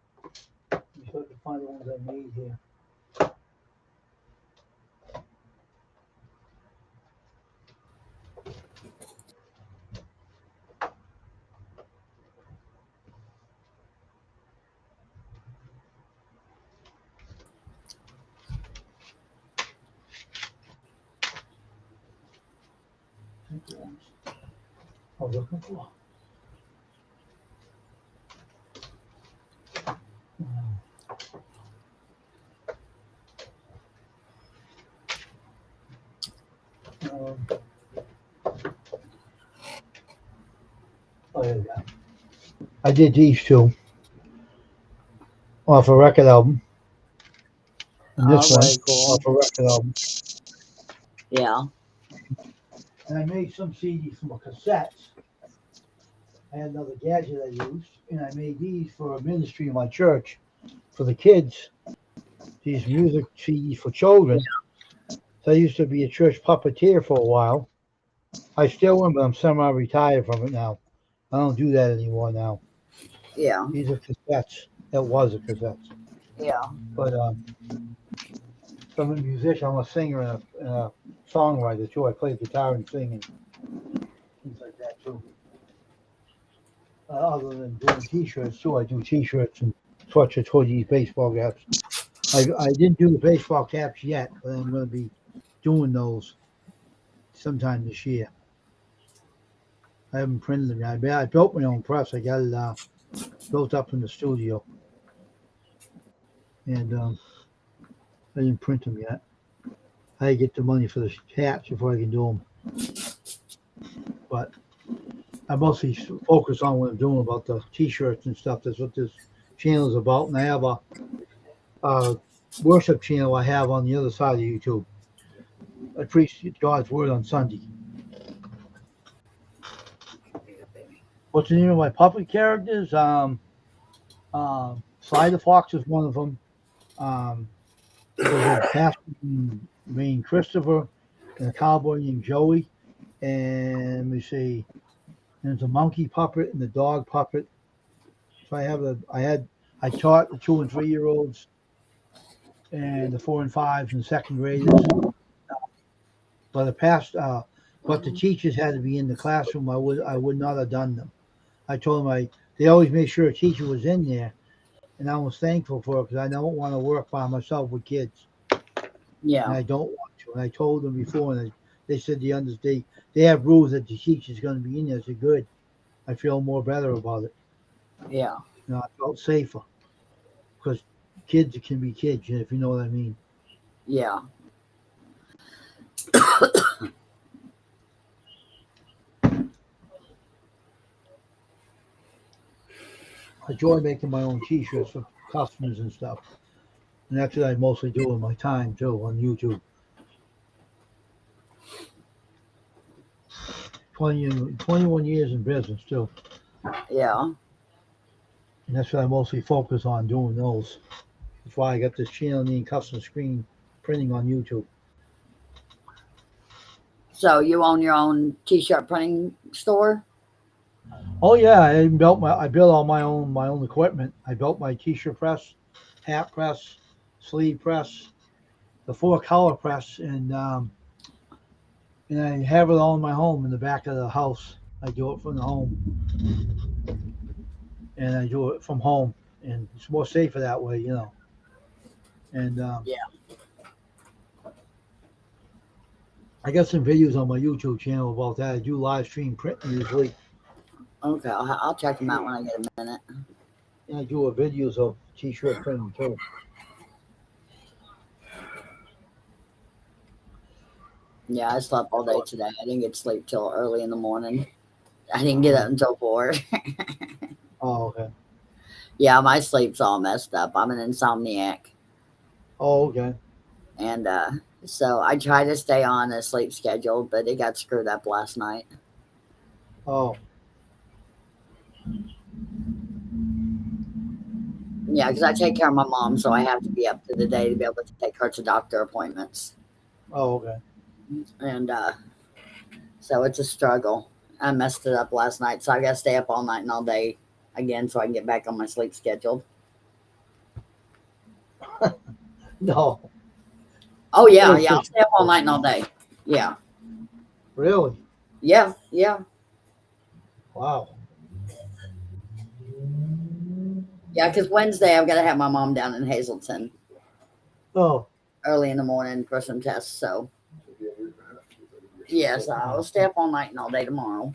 Let me see if I can find the ones I made here. I was looking for. Oh, there we go. I did these two off a record album. And this one very cool. off a record album. Yeah. and I made some CDs from a cassette. I had another gadget I used, and I made these for a ministry in my church for the kids. These music CDs for children. So I used to be a church puppeteer for a while. I still am, but I'm semi-retired from it now. I don't do that anymore now. Yeah. These are cassettes. That was a cassette. Yeah. But I'm a musician. I'm a singer and a songwriter too. I play guitar and sing and things like that too. Other than doing T-shirts too, I do T-shirts and sweatshirts, hoodies, baseball caps. I didn't do the baseball caps yet, but I'm going to be doing those sometime this year. I haven't printed them yet. I built my own press. I got it built up in the studio, and I didn't print them yet. I get the money for the hats before I can do them. But I mostly focus on what I'm doing about the T-shirts and stuff. That's what this channel is about. And I have a worship channel I have on the other side of YouTube. I preach God's word on Sunday. What's the name of my puppet characters? Sly the Fox is one of them. There's a pastor named Christopher and a cowboy named Joey. And let me see. There's a monkey puppet and a dog puppet. So I taught the 2 and 3 year olds and the 4 and 5s and second graders. But the teachers had to be in the classroom. I would not have done them. I told them they always made sure a teacher was in there, and I was thankful for it because I don't want to work by myself with kids. Yeah. And I don't want to. And I told them before, and they said they have rules that the teacher's going to be in there. I said, good. I feel more better about it. Yeah. I felt safer because kids can be kids, if you know what I mean. Yeah. I enjoy making my own T-shirts for customers and stuff. And that's what I mostly do in my time, too, on YouTube. 21 years in business, too. Yeah. And that's what I mostly focus on, doing those. That's why I got this channel named Custom Screen Printing on YouTube. So you own your own T-shirt printing store? Oh yeah, I built all my own equipment. I built my T-shirt press, hat press, sleeve press, the 4-color press, and I have it all in my home in the back of the house. I do it from the home, and I do it from home, and it's more safer that way, And Yeah. I got some videos on my YouTube channel about that. I do live stream printing usually. Okay, I'll check them out when I get a minute. And I do videos of T-shirt printing too. Yeah, I slept all day today. I didn't get to sleep till early in the morning. I didn't get up until 4. Oh, okay. Yeah, my sleep's all messed up. I'm an insomniac. Oh, okay. And so I try to stay on a sleep schedule, but it got screwed up last night. Oh, Yeah, because I take care of my mom, so I have to be up to the day to be able to take her to doctor appointments. oh, okay. And so it's a struggle. I messed it up last night, so I got to stay up all night and all day again so I can get back on my sleep schedule. No, Oh, yeah, I'll stay up all night and all day. Yeah. really? Yeah. Wow. Yeah, because Wednesday I've got to have my mom down in Hazleton Oh, early in the morning for some tests. So, yes, I'll stay up all night and all day tomorrow.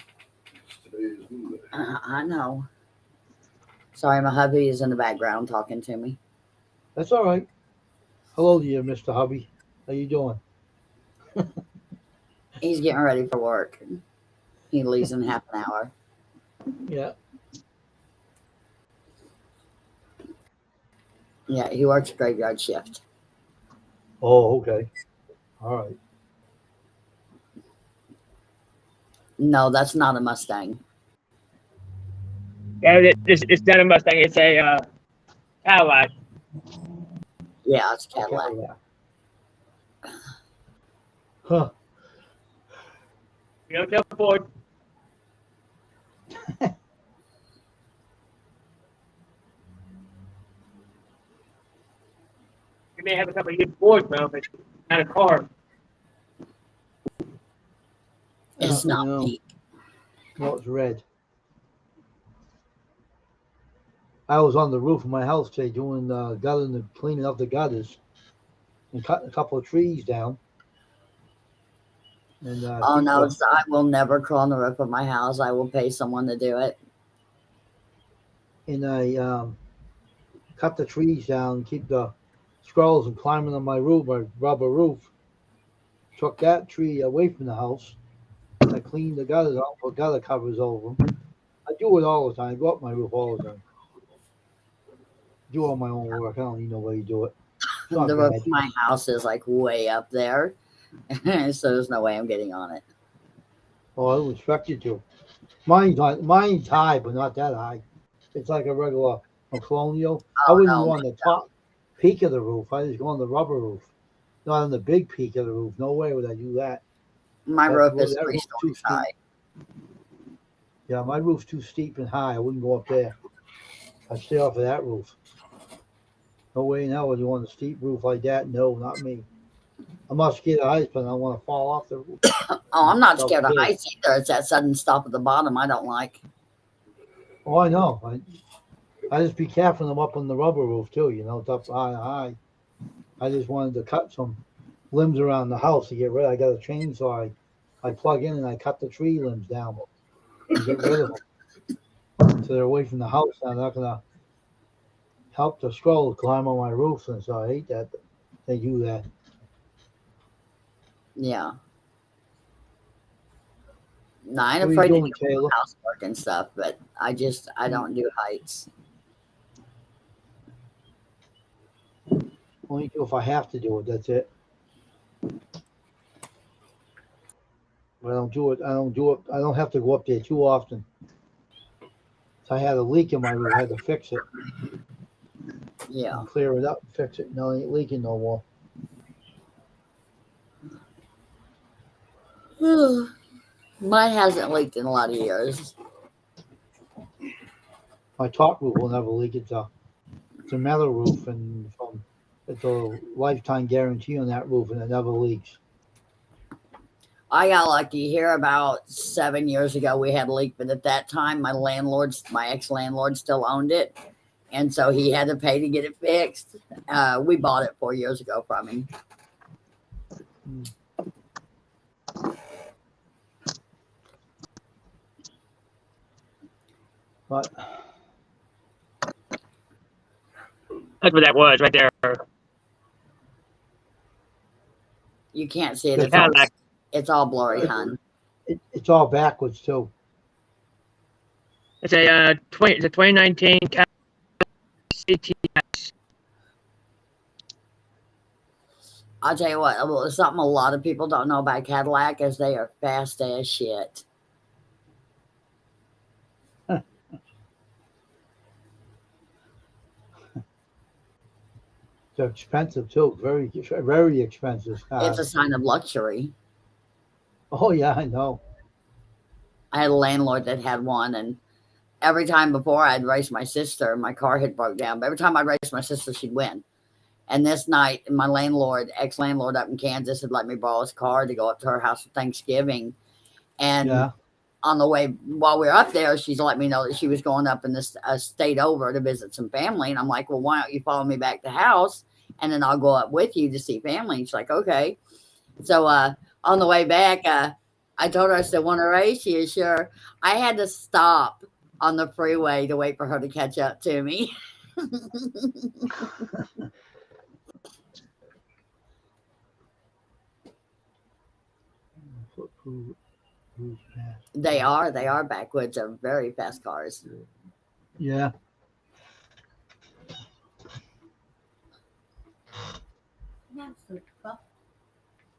I know. Sorry, my hubby is in the background talking to me. that's all right. Hello to you, Mr. Hubby. How you doing? He's getting ready for work. He leaves in half an hour. Yeah. Yeah, he works graveyard shift. Oh, okay. All right. No, that's not a Mustang. Yeah, it's not a Mustang. It's a Cadillac. Yeah, it's Cadillac. Huh. You don't tell Ford. You may have a couple of good Fords, man, but it's not a car. It's I not know. pink. No, it's red. I was on the roof of my house today doing guttering and cleaning up the gutters and cutting a couple of trees down. And Oh no, people, I will never crawl on the roof of my house. I will pay someone to do it. and I cut the trees down, keep the squirrels from climbing on my roof, my rubber roof. Took that tree away from the house. I cleaned the gutters out, put gutter covers over them. I do it all the time. I go up my roof all the time. Do all my own work. I don't need nobody to do it. It's not The roof bad. of my house is like way up there, so there's no way I'm getting on it. Oh, I would expect you to. Mine's high, but not that high. It's like a regular a colonial. I Oh wouldn't no, go on the top peak of the roof. I just go on the rubber roof, not on the big peak of the roof. No way would I do that. my That roof roof- is that 3 roof's too stories high. Yeah, my roof's too steep and high. I wouldn't go up there. I'd stay off of that roof. No way in hell would you want a steep roof like that? No, not me. I'm not scared of heights, but I don't want to fall off the roof. Oh, I'm not So scared of big. heights either. It's that sudden stop at the bottom I don't like. Oh, I know. I just be careful I'm up on the rubber roof too. You know, it's up high. I just wanted to cut some limbs around the house to get rid. I got a chainsaw. I plug in and I cut the tree limbs down and get rid of them. So they're away from the house. I'm not gonna help the squirrels climb on my roof, and so I hate that they do that. Yeah. No, I ain't What are you afraid to doing, do Taylor? housework and stuff, but I don't do heights. Only do if I have to do it. That's it. But I don't do it. I don't do it. I don't have to go up there too often. So I had a leak in my roof. I had to fix it. Yeah. And clear it up and fix it. No, it ain't leaking no more. Mine hasn't leaked in a lot of years. My top roof will never leak. It's a metal roof, and it's a lifetime guarantee on that roof, and it never leaks. I got lucky here about 7 years ago. We had a leak, but at that time, my ex-landlord still owned it. And so he had to pay to get it fixed. We bought it 4 years ago from him. But That's what that was right there. You can't see it. The Cadillac. It's all blurry, hun. it's all backwards too. It's a 2019 Cadillac CTS. I'll tell you what, something a lot of people don't know about Cadillac is they are fast as shit. They're expensive too. Very, very expensive. It's a sign of luxury. Oh yeah, I know. I had a landlord that had one, and every time before I'd race my sister, my car had broke down. But every time I'd race my sister, she'd win. And this night, my ex-landlord up in Kansas, had let me borrow his car to go up to her house for Thanksgiving. And Yeah. on the way, while we were up there, she's let me know that she was going up in this state over to visit some family. And I'm like, well, why don't you follow me back to the house? And then I'll go up with you to see family. And she's like, okay. So on the way back, I told her, I said, want to race? She is sure. I had to stop on the freeway to wait for her to catch up to me. Who's fast? They are backwoods. They're very fast cars. Yeah.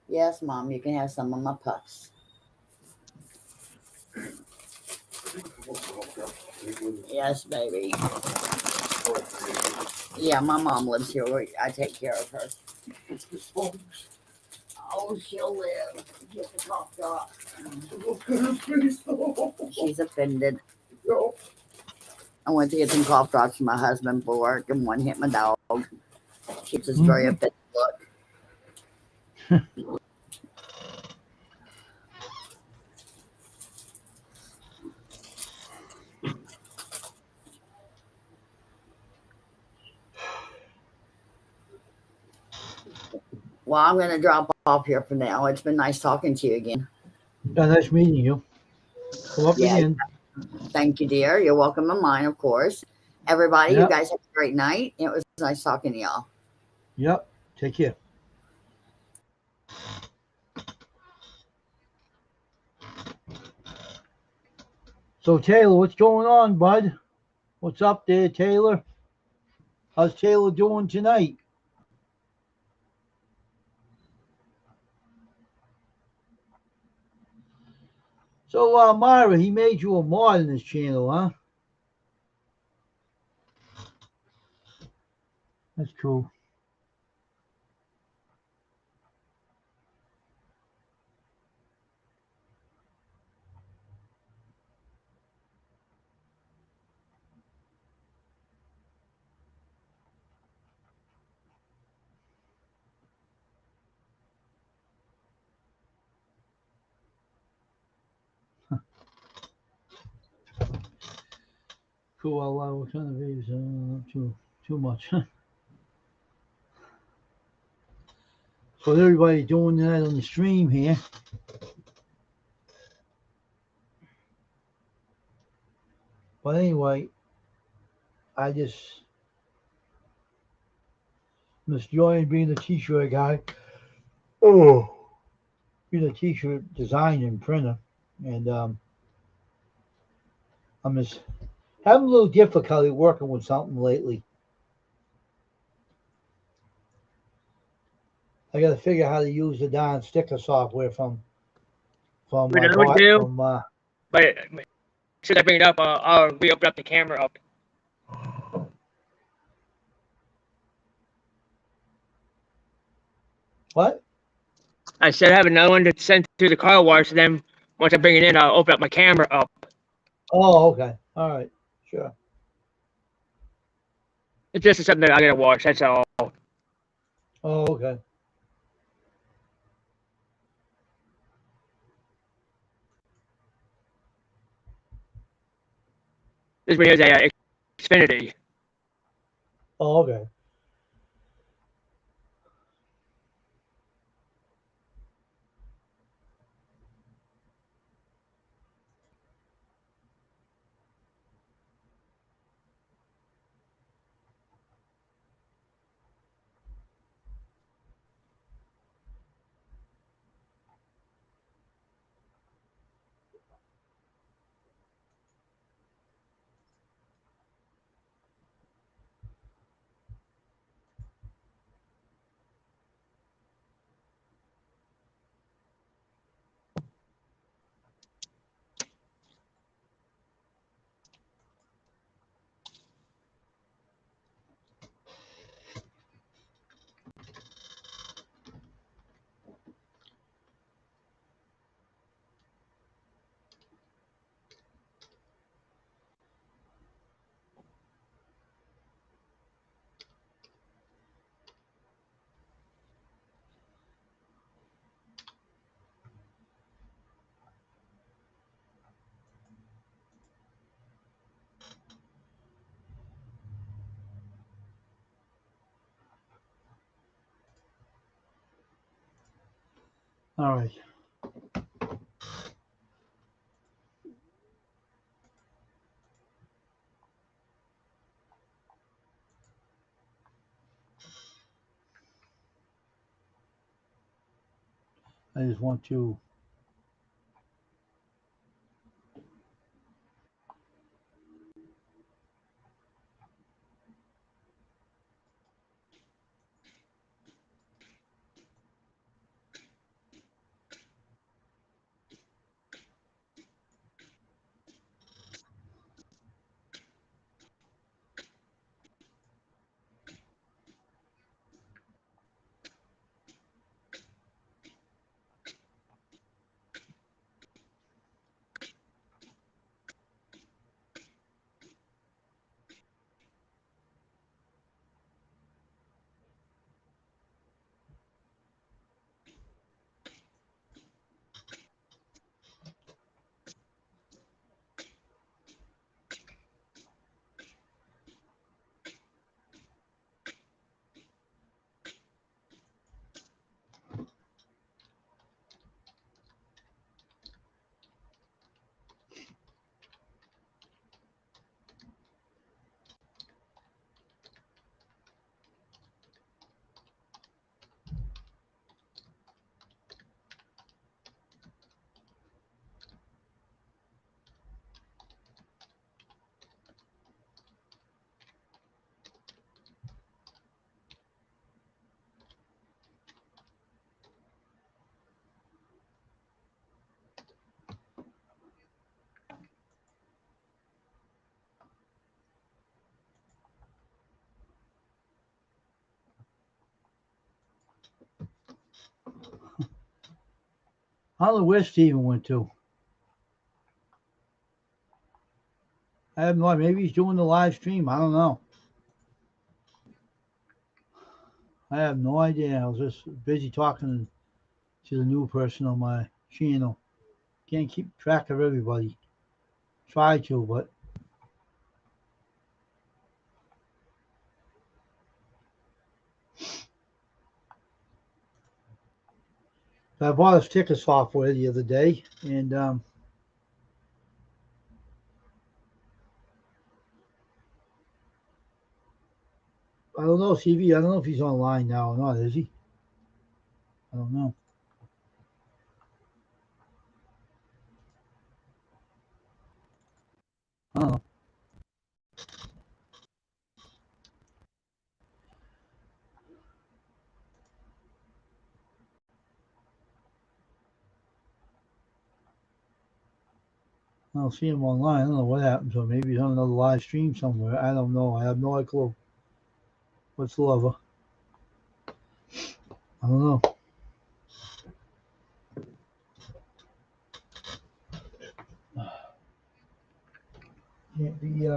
Yes, Mom, you can have some of my puffs. Yes, baby. Yeah, my mom lives here. I take care of her. Oh, she'll live. Get the cough drop. She's offended. I went to get some cough drops for my husband for work, and one hit my dog. She's just very offended look. Well, I'm going to drop off here for now. It's been nice talking to you again. Yeah, nice meeting you. Come up Yeah. again. Thank you, dear. You're welcome in mine, of course. Everybody, you Yep. guys have a great night. It was nice talking to y'all. Yep. Take care. So Taylor, what's going on, bud? What's up there, Taylor? How's Taylor doing tonight? So, Myra, he made you a mod in his channel, huh? That's cool. Cool. What kind of videos? Not too much. So everybody doing that on the stream here. But anyway, I just am enjoying being a t-shirt guy. Oh, being a t-shirt designer and printer, and I'm just having a little difficulty working with something lately. I got to figure out how to use the darn sticker software from What I I would bought do, from. but as soon as I bring it up, I'll reopen up the camera up. What? I said I have another one to send to the car wash. Then once I bring it in, I'll open up my camera up. Oh, okay. All right. Sure. It's just something that I gotta wash. That's all. Oh, okay. This one here's a Xfinity. Oh, okay. All right. I just want to. I don't know where Steven went to. I have no idea. Maybe he's doing the live stream. I don't know. I have no idea. I was just busy talking to the new person on my channel. Can't keep track of everybody. Try to, but I bought a sticker software the other day, and I don't know, CV. I don't know if he's online now or not. Is he? I don't know. I don't know. I don't see him online. I don't know what happened to him. Maybe he's on another live stream somewhere. I don't know. I have no clue whatsoever. I don't know. Can't be.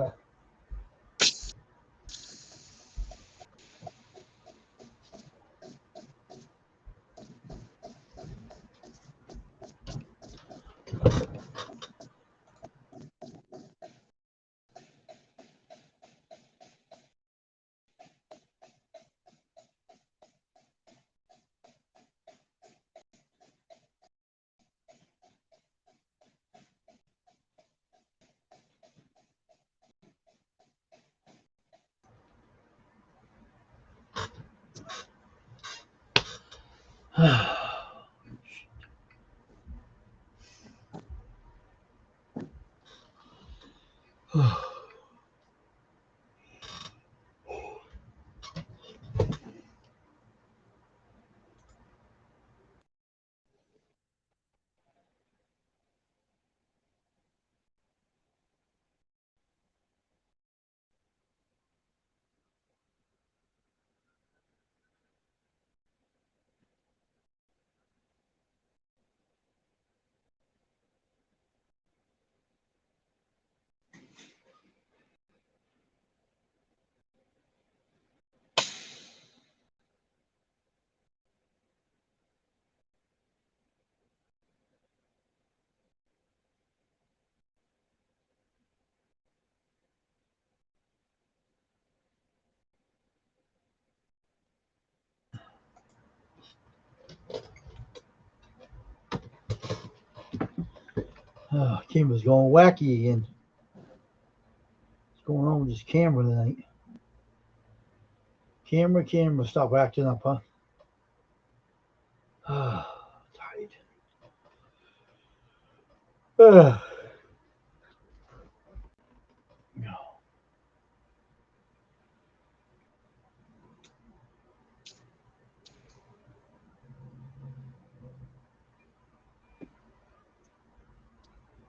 Camera's going wacky again. What's going on with this camera tonight? Camera, stop acting up, huh? Tired.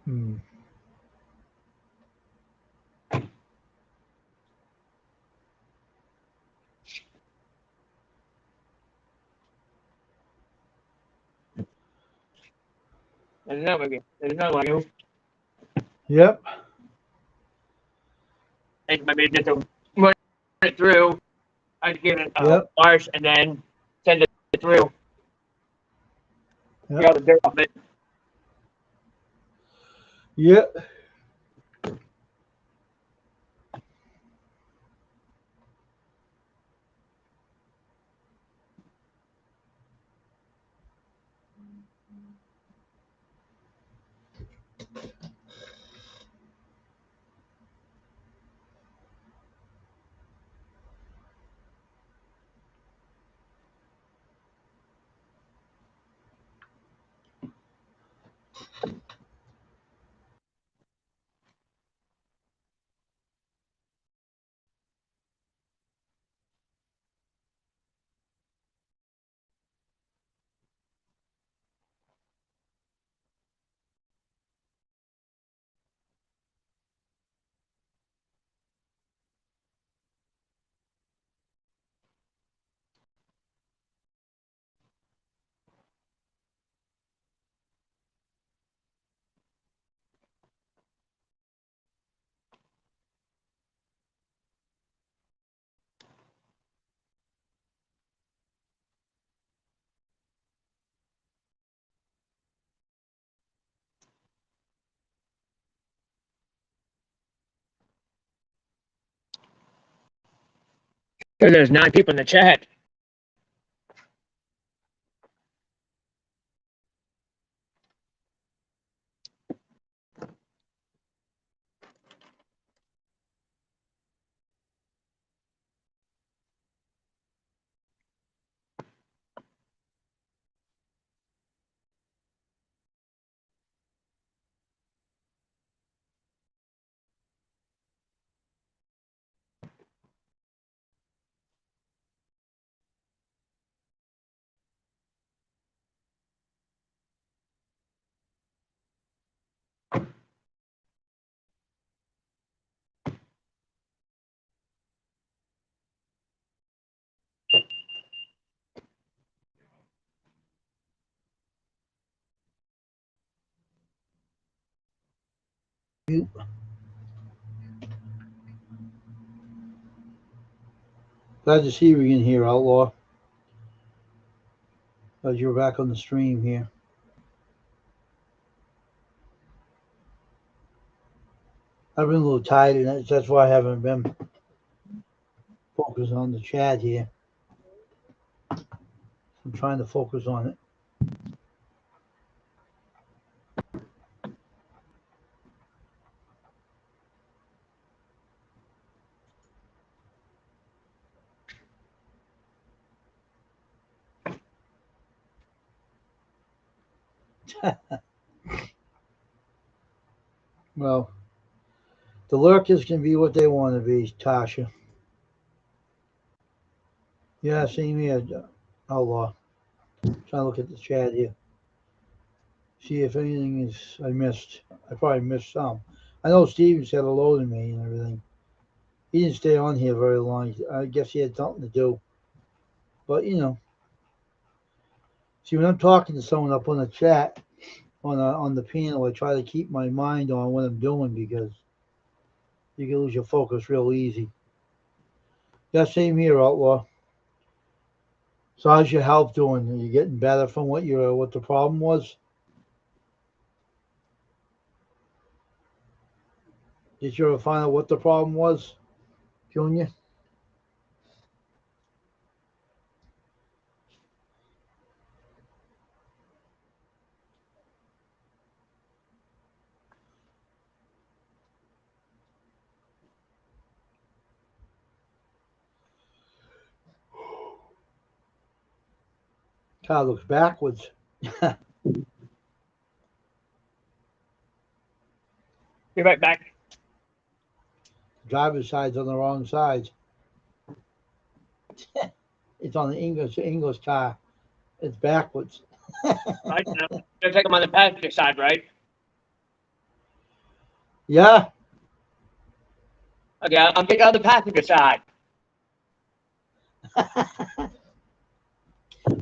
Hmm. There's another one. Yep. And maybe just to run it through. I'd give it a Yep. wash and then send it through. Yep. Get all the dirt off it. Yep. There's 9 people in the chat. Glad to see you again here, Outlaw. Glad you're back on the stream here. I've been a little tired, and that's why I haven't been focused on the chat here. I'm trying to focus on it. Well, the lurkers can be what they want to be, Tasha. Yeah, same here, Outlaw. Trying to look at the chat here. See if anything is I missed. I probably missed some. I know Steven said hello to me and everything. He didn't stay on here very long. I guess he had something to do. But you know, see, when I'm talking to someone up on the chat, on the panel, I try to keep my mind on what I'm doing because you can lose your focus real easy. Yeah, same here, Outlaw. So how's your health doing? Are you getting better from what the problem was? Did you ever find out what the problem was, Junior? Car looks backwards. Be right back. Driver's side's on the wrong side. It's on the English car. It's backwards. Right now, I'm gonna take them on the passenger side, right? Yeah. Okay, I'm getting on the passenger side.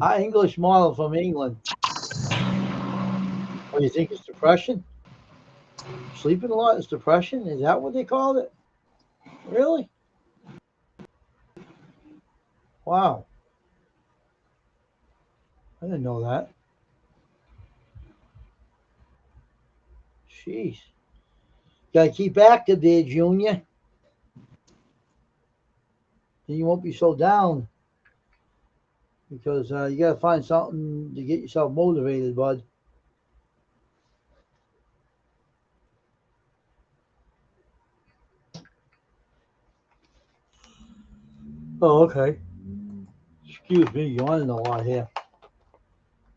Our English model from England. Oh, you think it's depression? Sleeping a lot is depression? Is that what they called it? Really? Wow. I didn't know that. Jeez. Gotta keep active there, Junior. Then you won't be so down. Because you gotta find something to get yourself motivated, bud. Oh, okay. Excuse me, yawning a lot here.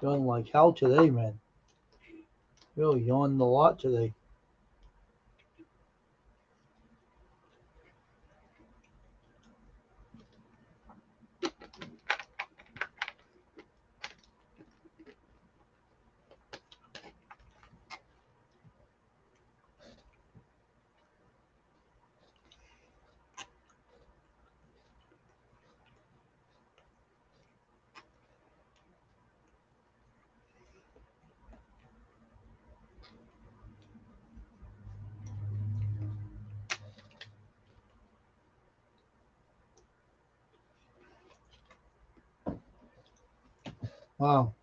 Yawning like hell today, man. Really yawning a lot today. Wow.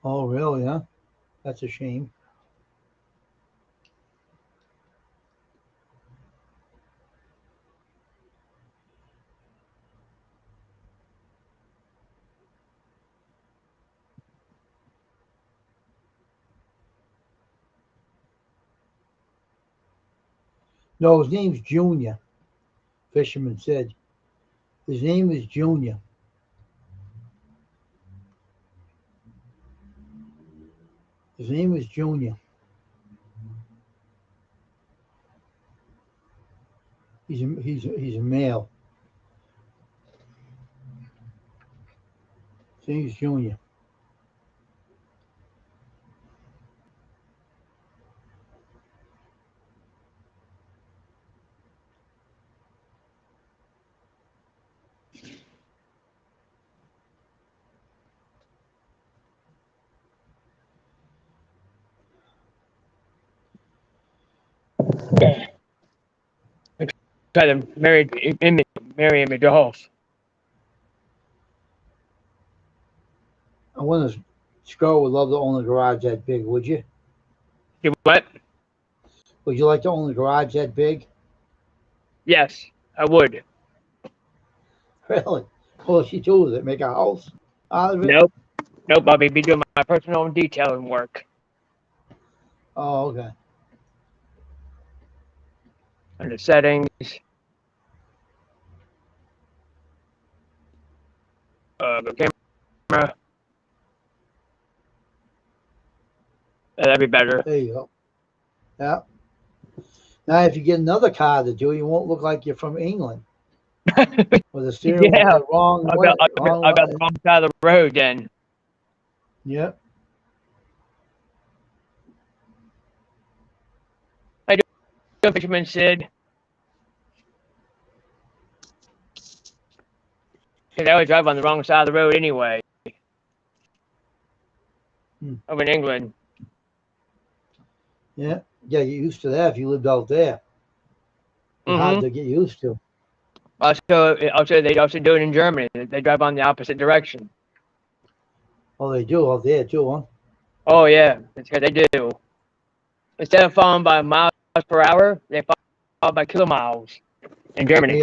Oh, really? Huh? That's a shame. No, his name's Junior. Fisherman said his name is Junior. His name is Junior. He's a male. His name's Junior. Try to marry him Dolph. I wonder, Scar would love to own a garage that big, would you? You what? Would you like to own a garage that big? Yes, I would. Really? What does she do with it? Make a house out of it? Nope. Nope. I'll be doing my personal detailing work. Oh, okay. And the settings. The camera. That'd be better. There you go. Yeah. Now, if you get another car to do, you won't look like you're from England. With the steering Yeah. wheel the wrong way. I got the wrong side of the road then. Yep. Fisherman said. Because I always drive on the wrong side of the road anyway. Over in England. Yeah. Yeah, get used to that if you lived out there. It's hard to get used to. Also, they also do it in Germany. They drive on the opposite direction. Oh, they do out there too, huh? Oh yeah, that's what they do. Instead of following by miles per hour, they follow by kilomiles in Germany. They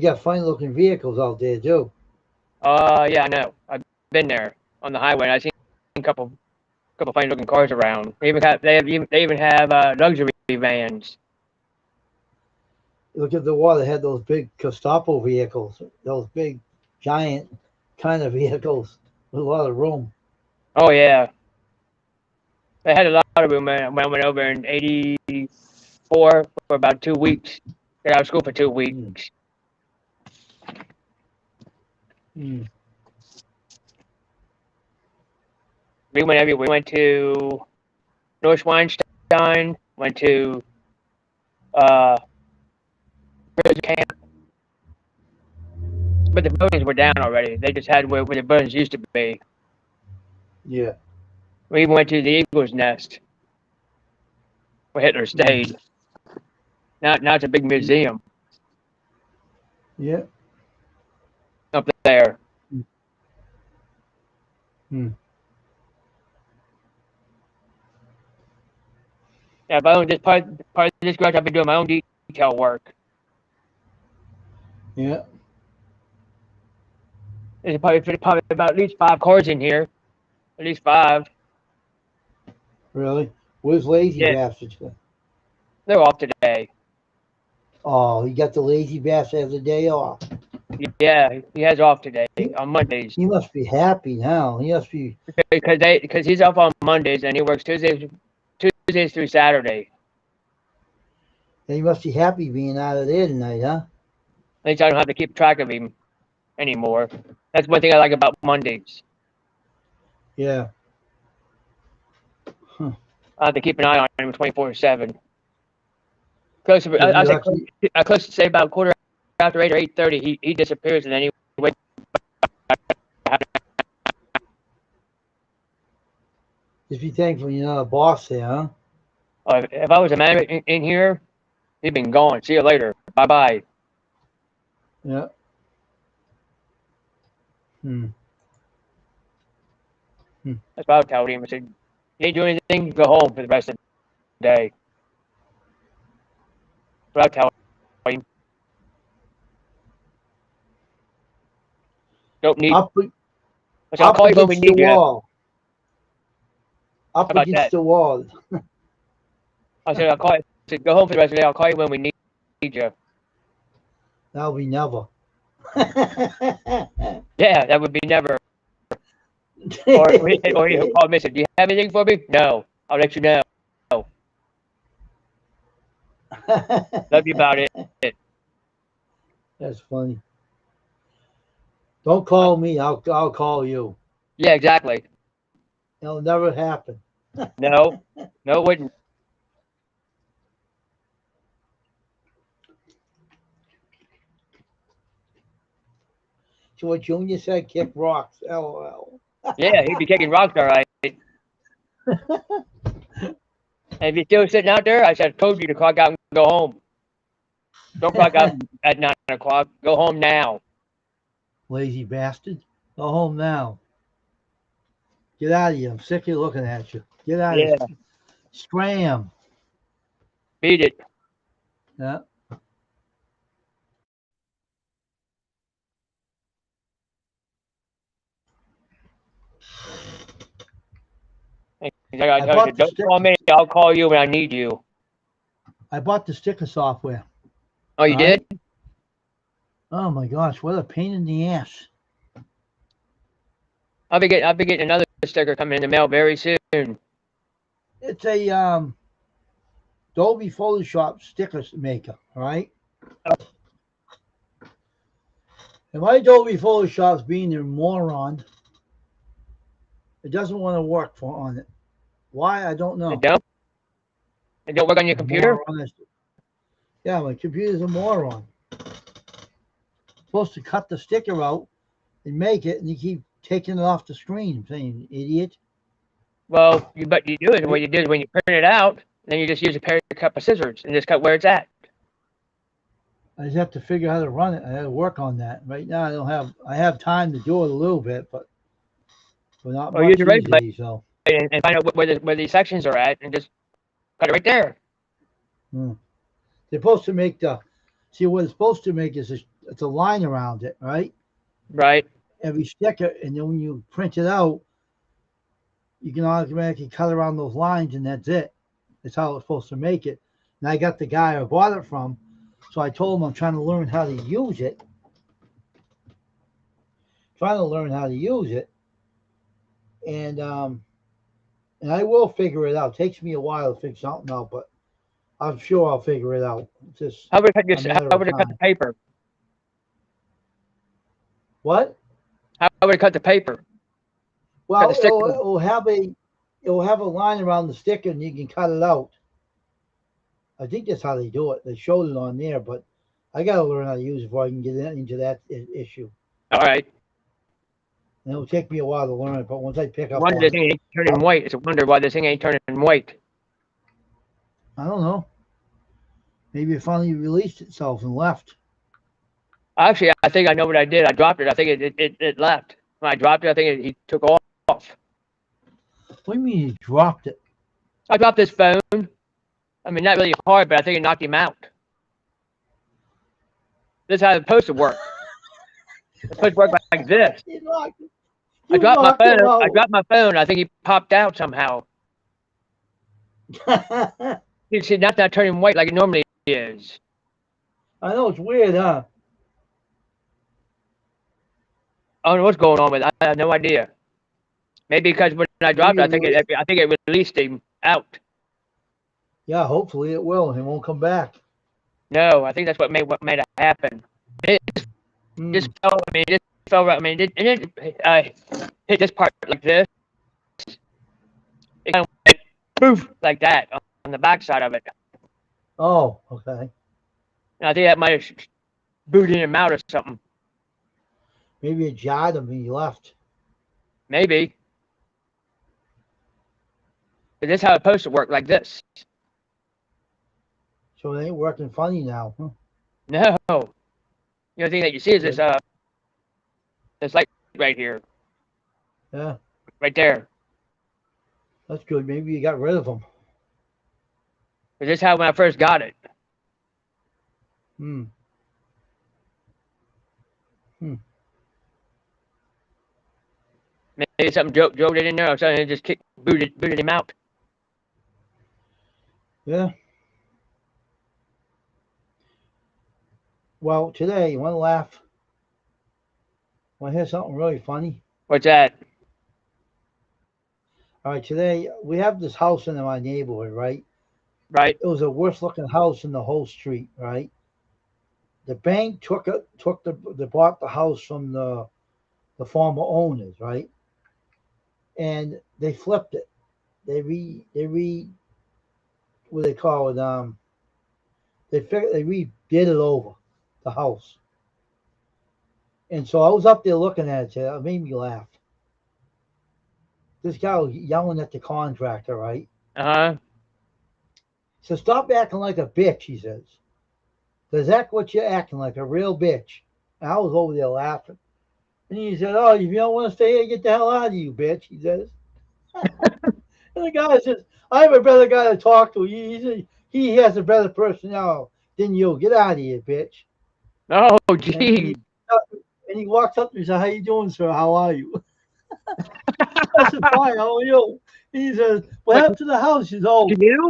got funny looking vehicles out there too. Yeah, I know. I've been there on the highway. And I've seen a couple funny looking cars around. They even have luxury vans. Look at the water. They had those big Gestapo vehicles, those big, giant kind of vehicles with a lot of room. Oh yeah, they had a lot of room when I went over in '84 for about 2 weeks. Got out of school for 2 weeks. Mm. We went everywhere. We went to Neuschwanstein. Went to prison camp. But the buildings were down already. They just had where the buildings used to be. Yeah. We even went to the Eagle's Nest, where Hitler stayed. Now it's a big museum. Yeah. Up there. Mm. Yeah, if I own this part of this garage, I've been doing my own detail work. Yeah. There's probably about at least 5 cars in here. At least 5. Really? Where's Lazy Yeah. Bastard? They're off today. Oh, he got the Lazy Bastard as a day off. Yeah, he has off today on Mondays. He must be happy now. He must be. Because he's off on Mondays and he works Tuesdays through Saturday. He must be happy being out of there tonight, huh? At least I don't have to keep track of him anymore. That's one thing I like about Mondays. Yeah. I have to keep an eye on him 24/7. Close to say about quarter after 8 or 8:30, he disappears and then he wakes up. Just be thankful you're not a boss there, huh? If I was a manager in here, he'd been gone. See you later. Bye bye. Yeah. That's what I told him. I said, you ain't doing anything, go home for the rest of the day. That's what I told him. Don't need. Up, I said, I'll up call you when we against the need you. wall. Up about against that? the wall. I said, I'll call you. I said, go home for the rest of the day. I'll call you when we need you. That'll be never. Yeah, that would be never. Or he'll call me and say, do you have anything for me? No. I'll let you know. Love you about it. That's funny. Don't call me. I'll call you. Yeah, exactly. It'll never happen. No, it wouldn't. So what Junior said, kick rocks. LOL. Yeah, he'd be kicking rocks, all right. And if you're still sitting out there, I said, I told you to clock out and go home. Don't clock out at 9 o'clock. Go home now. Lazy bastard. Go home now. Get out of here. I'm sick of looking at you. Get out of Yeah, here. Scram. beat it. Yeah. I told you, don't call me. I'll call you when I need you. I bought the sticker software. Oh, you did? Oh my gosh, what a pain in the ass. I'll be getting another sticker coming in the mail very soon. It's a Adobe Photoshop sticker maker, all right? And my Adobe Photoshop's being a moron. It doesn't want to work on it. Why? I don't know. It don't? It don't work on your computer? Yeah, my computer's a moron. Supposed to cut the sticker out and make it, and you keep taking it off the screen. I'm saying, idiot. Well, what you do is when you print it out, then you just use a pair of cup of scissors and just cut where it's at. I just have to figure out how to run it. I have to work on that. Right now, I have time to do it a little bit, but not much Use your razor easy, so. and find out where these sections are at and just cut it right there. They're supposed to make see what it's supposed to make is it's a line around it, right? Right. Every sticker, and then when you print it out, you can automatically cut around those lines, and that's it. That's how it's supposed to make it. And I got the guy I bought it from, so I told him I'm trying to learn how to use it. And I will figure it out. It takes me a while to figure something out, but I'm sure I'll figure it out. It's just how would it cut the paper? What? How would it cut the paper? Well, it'll have a line around the sticker, and you can cut it out. I think that's how they do it. They showed it on there, but I got to learn how to use it before I can get into that issue. All right. And it'll take me a while to learn it, but once I pick up Wonder this thing ain't turning white. It's a wonder why this thing ain't turning white. I don't know. Maybe it finally released itself and left. Actually, I think I know what I did. I dropped it. I think it left. When I dropped it, I think he took off. What do you mean you dropped it? I dropped this phone. I mean, not really hard, but I think it knocked him out. This is how it's supposed to work. It's supposed to work like this. I dropped my phone. I think he popped out somehow. You see, not turning white like it normally is. I know, it's weird, huh? I don't know what's going on with it. I have no idea. Maybe because when I dropped it, I think it released him out. Yeah, hopefully it will. He won't come back. No, I think that's what made it happen. It just fell. I mean, it just fell right. I mean, it hit this part like this. It kind of went poof like that on the back side of it. Oh, okay. And I think that might have booted him out or something. Maybe it jarred him and he left. Maybe. But this is how it's supposed to work, like this. So it ain't working funny now, huh? No. The only thing that you see is this light right here. Yeah. Right there. That's good. Maybe you got rid of them. Cause this is how when I first got it. Hmm. Hmm. Maybe something Joe did in there or something and just booted him out. Yeah. Well, today, you want to laugh? Want to hear something really funny? What's that? All right, today we have this house in my neighborhood, right? Right? It was the worst looking house in the whole street, right? The bank they bought the house from the former owners, right? And they flipped it. They what do they call it? They redid it over the house. And so I was up there looking at it. It made me laugh. This guy was yelling at the contractor, right? Uh-huh. So stop acting like a bitch, he says. Because that's what you're acting like, a real bitch. And I was over there laughing. And he said, "Oh, if you don't want to stay here, get the hell out of you, bitch," he says. And the guy says, "I have a better guy to talk to. He has a better personality than you. Get out of here, bitch." Oh, And geez. he walks up to me and says, "How you doing, sir? How are you?" I said, "Fine, how are you?" And he says, "What What, happened to the house?" He says, "Oh, you?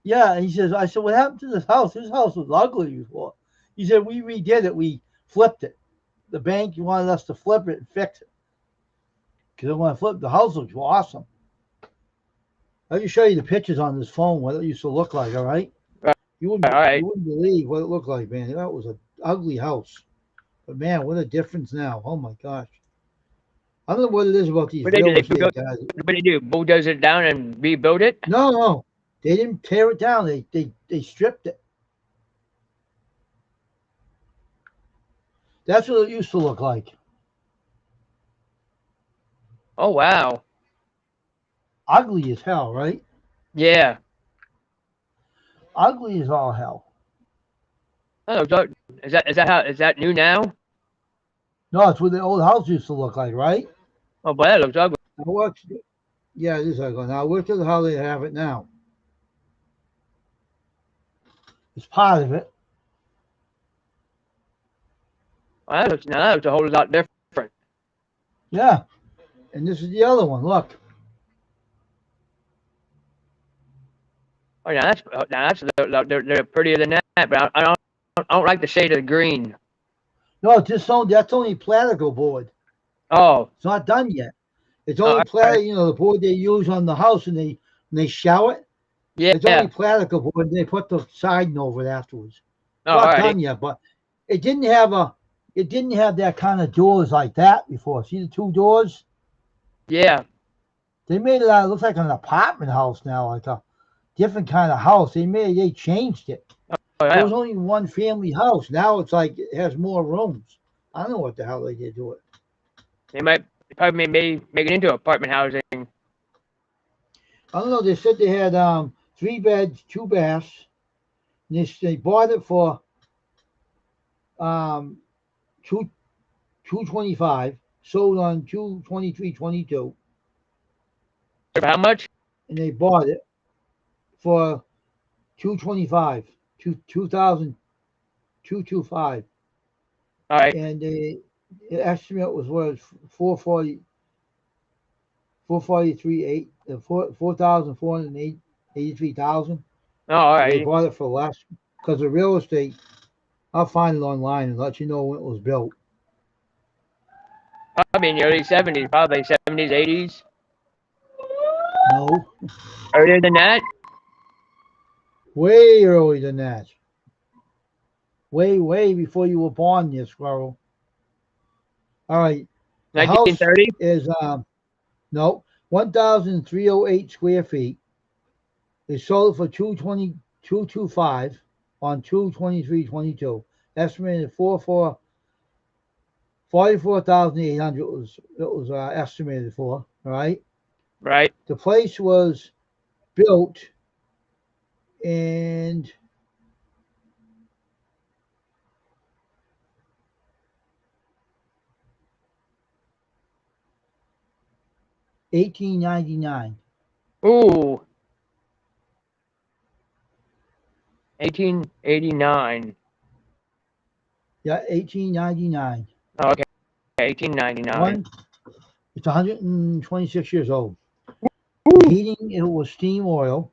yeah." And he says, "I said, what happened to this house? This house was ugly before." He said, "We redid it. We flipped it. The bank wanted us to flip it and fix it. Because they want to flip the house looks awesome. I can show you the pictures on this phone, what it used to look like, all right? Right, You all wouldn't right. you wouldn't believe what it looked like, man. That was an ugly house. But man, what a difference now. Oh my gosh. I don't know what it is about these What they do? real estate guys. What they do? Bulldoze it down and rebuild it? No, no. They didn't tear it down. They stripped it. That's what it used to look like. Oh, wow. Ugly as hell, right? Yeah. Ugly as all hell. Oh, so is that new now? No, it's what the old house used to look like, right? Oh, boy, that looks ugly. Now watch. Yeah, it is ugly. Now look at how they have it now. It's part of it. Well, that looks a whole lot different. Yeah. And this is the other one. Look. Oh, they're prettier than that, but I don't like the shade of green. No, that's only Platico board. Oh, It's not done yet. It's oh, only all right. the board they use on the house and they shower it. It's only Yeah. Platico board. And they put the siding over it afterwards. It's Oh, all not righty. done yet, but it didn't have that kind of doors like that before. See the two doors? Yeah. They made it out. It looks like an apartment house now, like a different kind of house. They changed it. Oh, It yeah. was only one family house. Now it's like it has more rooms. I don't know what the hell they did to it. They probably may make it into apartment housing. I don't know. They said they had 3 beds, 2 baths. And they bought it for um two 225, sold on 223.22, For how much? and they bought it for 225, 2,225, All right. and the estimate was what 440, 443, 4,483,000. Oh, all They righty. bought it for less because the real estate. I'll find it online and let you know when it was built. Probably in the early 70s, probably 70s, 80s. No, Earlier than that? way earlier than that. Way before you were born, there, squirrel. All right. The house 1930? is no 1,308 square feet. They sold it for 225 on 223.22. Estimated 44,800 was estimated for. All right. Right. The place was built in 1899. Ooh, 1889. Yeah, 1899. Oh, okay, 1899. One, it's 126 years old. Ooh. The heating, it was steam oil.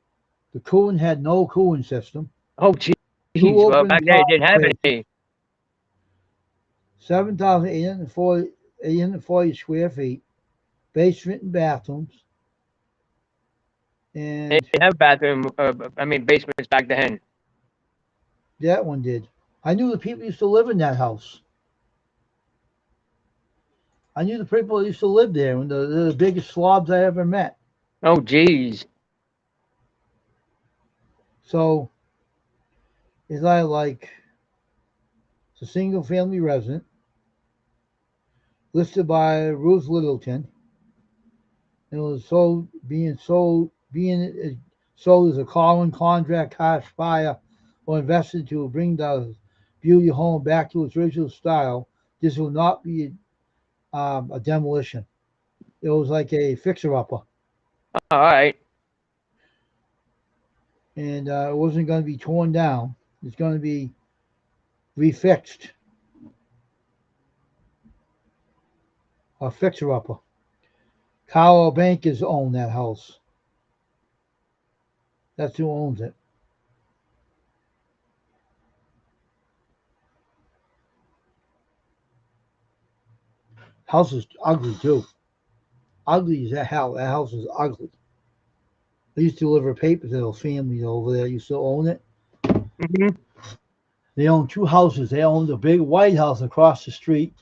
The cooling had no cooling system. Oh, Two geez. Well, open back then it didn't have fireplaces, any. 7,840 square feet, basement and bathrooms, They and didn't have bathroom, basements back then. that one did. I knew the people used to live in that house. I knew the people that used to live there, and they're the biggest slobs I ever met. Oh, geez. So it's like it's a single family resident listed by Ruth Littleton. It was being sold as a call-in contract, cash buyer, or invested to bring the beauty home back to its original style. This will not be a demolition. It was like a fixer-upper, All right. and it wasn't going to be torn down. It's going to be refixed. A fixer-upper. Carlo Bankers own that house. That's who owns it. House is ugly too. Ugly as hell. That house is ugly. I used to deliver paper to the family over there. Used to own it. Hmm. They own two houses. They owned the big white house across the street,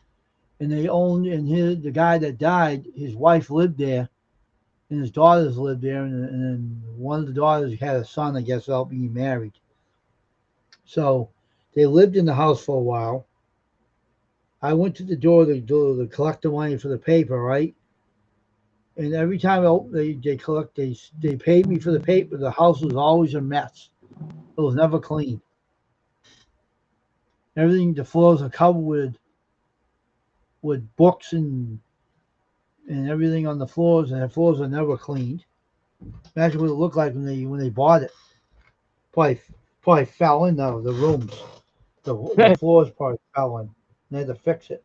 and they owned the guy that died. His wife lived there, and his daughters lived there, and one of the daughters had a son, I guess, without being married. So they lived in the house for a while. I went to the door to collect the money for the paper, right? And every time they paid me for the paper. The house was always a mess. It was never clean. Everything, the floors are covered with books and everything on the floors, and the floors are never cleaned. Imagine what it looked like when they bought it. Probably fell in the rooms. The floors probably fell in. They had to fix it.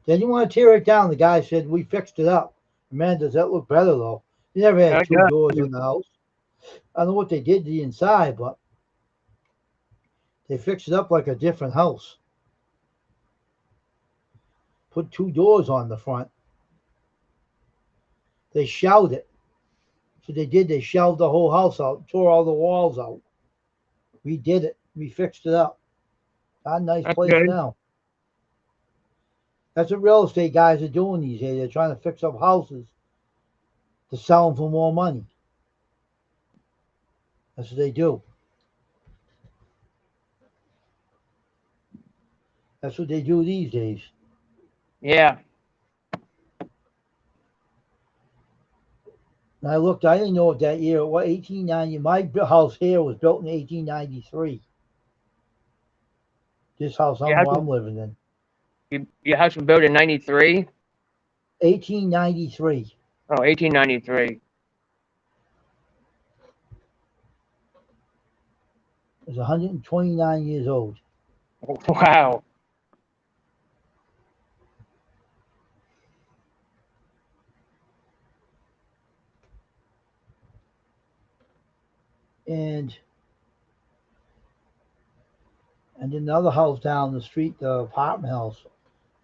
They didn't want to tear it down. The guy said, "We fixed it up." Man, does that look better though? They never had two Okay. doors in the house. I don't know what they did to the inside, but they fixed it up like a different house. Put two doors on the front. They shelved it. So they did. They shelved the whole house out, tore all the walls out. We did it. We fixed it up. Got a nice That's place good. now. That's what real estate guys are doing these days. They're trying to fix up houses to sell them for more money. That's what they do. That's what they do these days. Yeah. And I looked, I didn't know what that year, what 1890, my house here was built in 1893. This house Your house, I'm living in. your house was built in 93? 1893. Oh, 1893. It was 129 years old. Wow. And then another house down the street, the apartment house,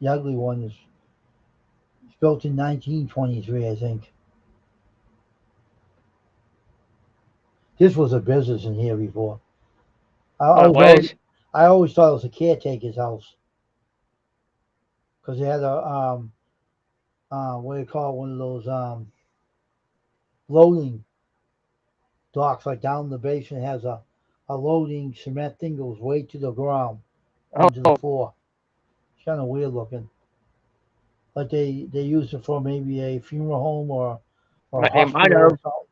the ugly one is built in 1923, I think. This was a business in here before. Oh, it was? I always thought it was a caretaker's house because they had a what do you call it, one of those loading docks, like down in the basement has a loading cement thing goes way to the ground onto the Oh, floor. It's kind of weird looking. Like they use it for maybe a funeral home or a they might hospital have. or something.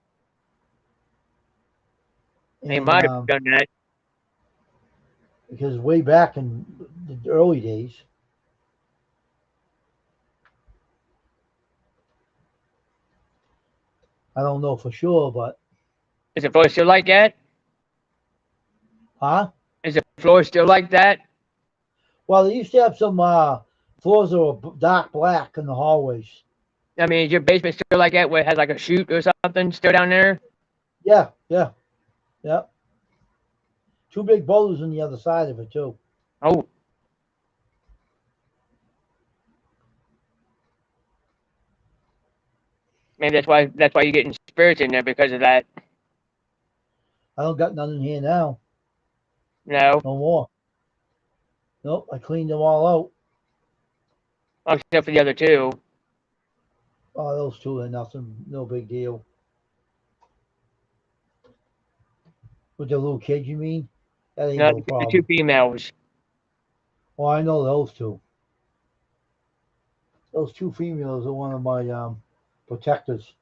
They And might have done that. because way back in the early days, I don't know for sure, but Is the floor still like that? huh? Is the floor still like that? Well, they used to have some floors that were dark black in the hallways. I mean, is your basement still like that where it has like a chute or something still down there? Yeah, yeah, yeah. Two big boulders on the other side of it too. Oh, maybe that's why you're getting spirits in there because of that. I don't got nothing here now. No, No more. Nope, I cleaned them all out. except for the other two. Oh, those two are nothing. No big deal. With the little kids, you mean? That ain't No, no the two problem. females. Well, I know those two. Those two females are one of my protectors.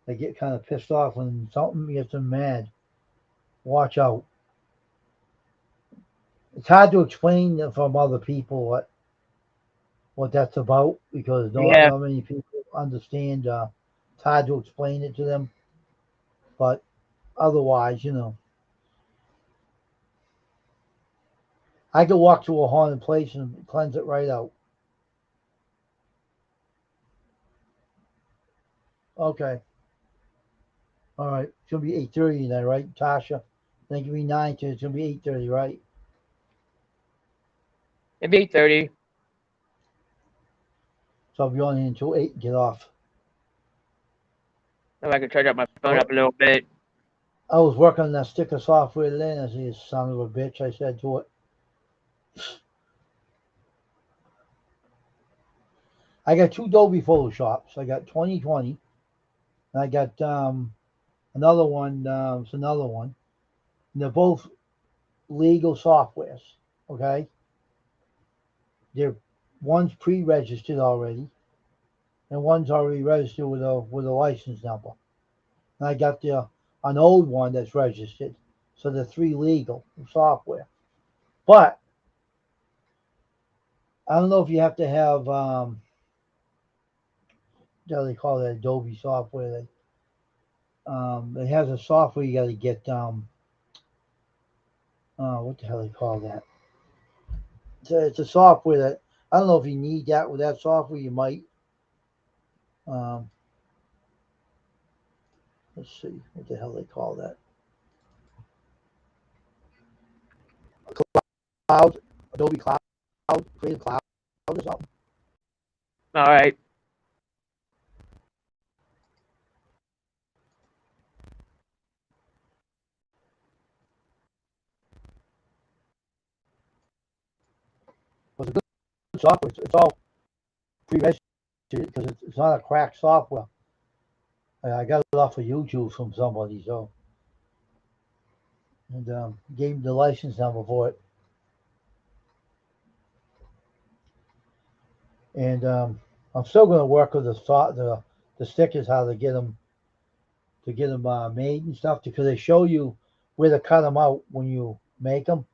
They get kind of pissed off when something gets them mad. Watch out. It's hard to explain from other people what that's about because Yeah, not many people understand. It's hard to explain it to them, but otherwise, I could walk to a haunted place and cleanse it right out. Okay, all right. It's gonna be 8:30 then, right, Tasha? I think it'll be 9 to. It's gonna be 8:30, right? it'd be 30. So I'll be on here until 8 and get off. If I could charge up my phone Well, up a little bit. I was working on that sticker software today, and I said, "Son of a bitch," I said to it. I got two Adobe Photoshops. I got 2020, and I got another one. It's another one. And they're both legal softwares. Okay, they're one's pre-registered already, and one's already registered with a license number. And I got an old one that's registered, so they're three legal software. But I don't know if you have to have what do they call that Adobe software? It has a software you got to get. What the hell they call that? It's a software that I don't know if you need that with that software. You might. Um, let's see what the hell they call that. Cloud, Adobe Cloud, Creative Cloud, or something. All right. But it's a good software. It's all pre-registered because it's not a cracked software. I got it off of YouTube from somebody, so and gave me the license number for it. And I'm still going to work with the stickers, how to get them made and stuff, because they show you where to cut them out when you make them,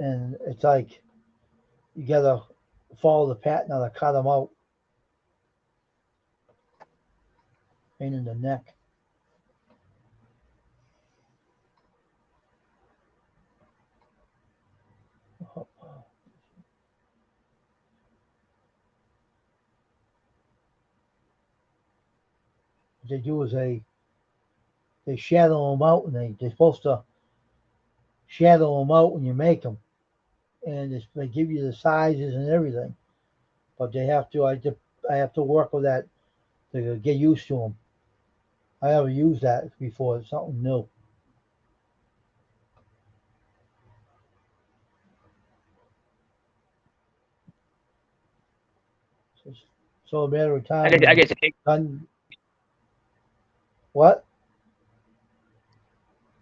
and it's like you gotta follow the pattern how to cut them out. Pain in the neck. What they do is they shadow them out, and they're supposed to shadow them out when you make them, and they give you the sizes and everything, but I have to work with that to get used to them. I never used that before. It's something new. So a matter of I time guess when I I'm guess it takes, done. What?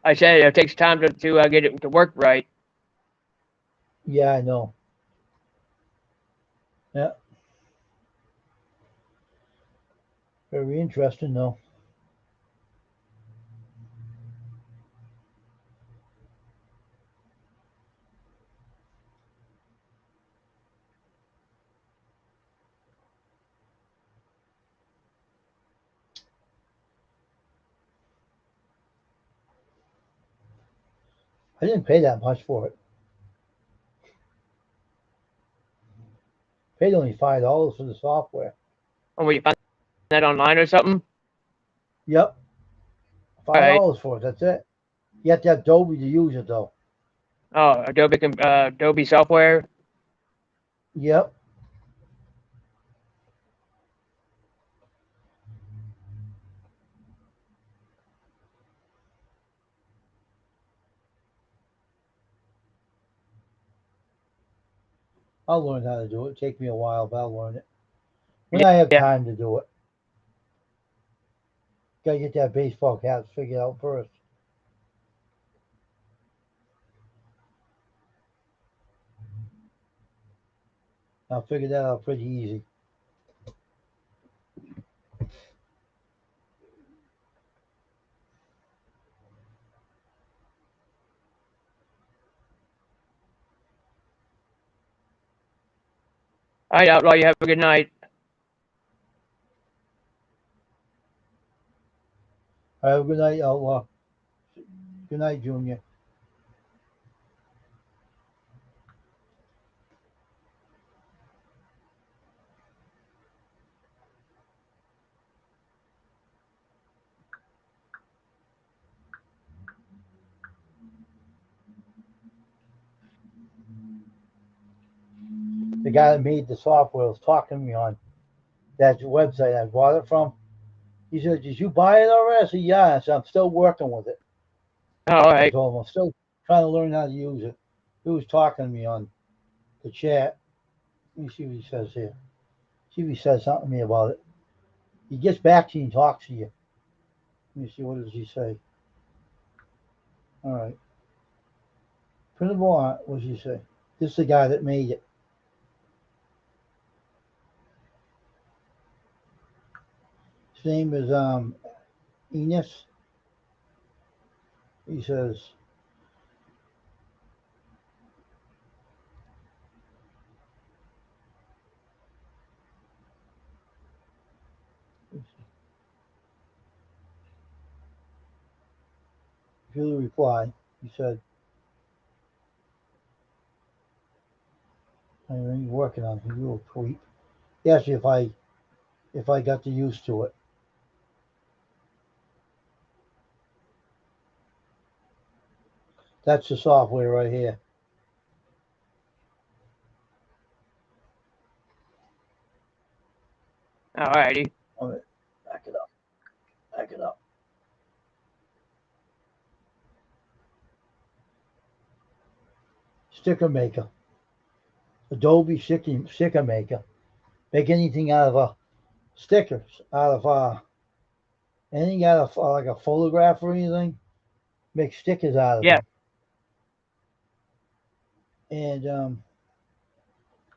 I said it takes time to get it to work right. Yeah, I know. Yeah, very interesting though. I didn't pay that much for it. Paid only $5 for the software. Or will you find that online or something? Yep, Right. $5 for it. That's it. You have to have Adobe to use it though. Oh, Adobe software. Yep. I'll learn how to do it. Take me a while, but I'll learn it when I have Yeah. time to do it. Gotta get that baseball cap figured out first. I'll figure that out pretty easy. All right, Outlaw. You have a good night. All right, have a good night, Outlaw. Good night, Junior. The guy that made the software was talking to me on that website I bought it from. He said, "Did you buy it already?" I said, "Yeah." I said, "I'm still working with it." Oh, all I right. told him I'm still trying to learn how to use it. He was talking to me on the chat. Let me see what he says here. See if he says something to me about it. He gets back to you and talks to you. Let me see, what does he say? All right. Printable art, what does he say? This is the guy that made it. His name is Enos. He says, if you reply, he said, I'm working on it, you little creep. He asked me if I got the use to it. That's the software right here. All righty. All right, back it up. Back it up. Sticker maker. Adobe sticker maker. Make anything out of stickers, out of anything out of like a photograph or anything. Make stickers out of Yeah. them. And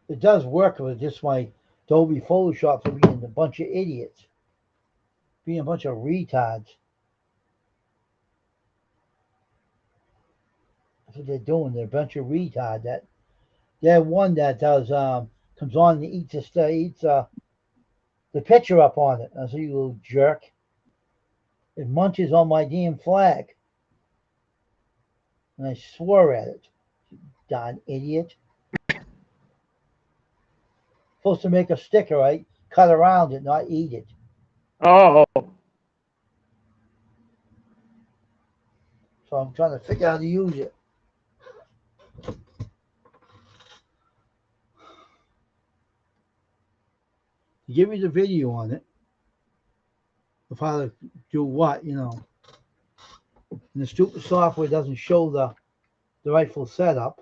it does work with just my Adobe Photoshop for being a bunch of idiots, being a bunch of retards. That's what they're doing. They're a bunch of retards. That they're one that does comes on and eats the picture up on it. I say, you little jerk. It munches on my damn flag, and I swore at it. You darn idiot. Supposed to make a sticker, right? Cut around it, not eat it. Oh, So I'm trying to figure out how to use it. To give me the video on it of how to do what, you know. And the stupid software doesn't show the rightful setup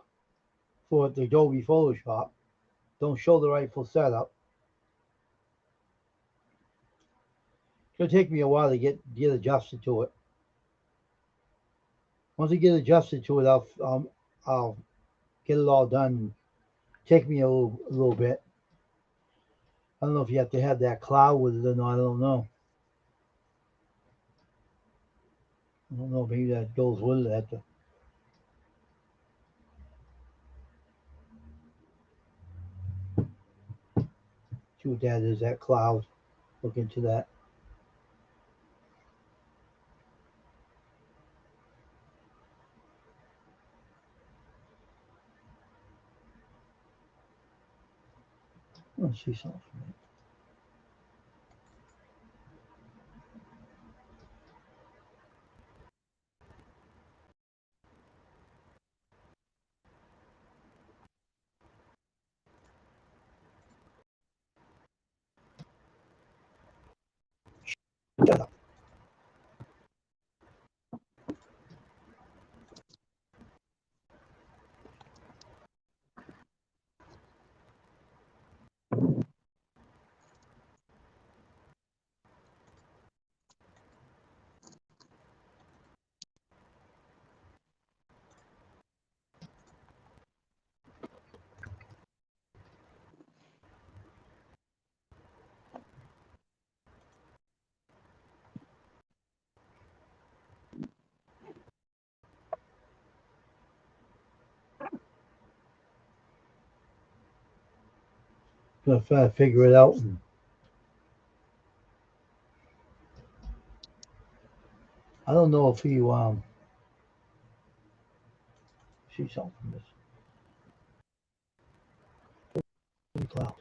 for the Adobe Photoshop. Don't show the rightful setup. It's gonna take me a while to get adjusted to it. Once I get adjusted to it, I'll get it all done. Take me a little bit. I don't know if you have to have that cloud with it or not. I don't know. I don't know. Maybe that goes with it. See what that is. That cloud. Look into that. Let's see something. Shut up. Gonna try to figure it out. I don't know if he see something from this. Holy cloud.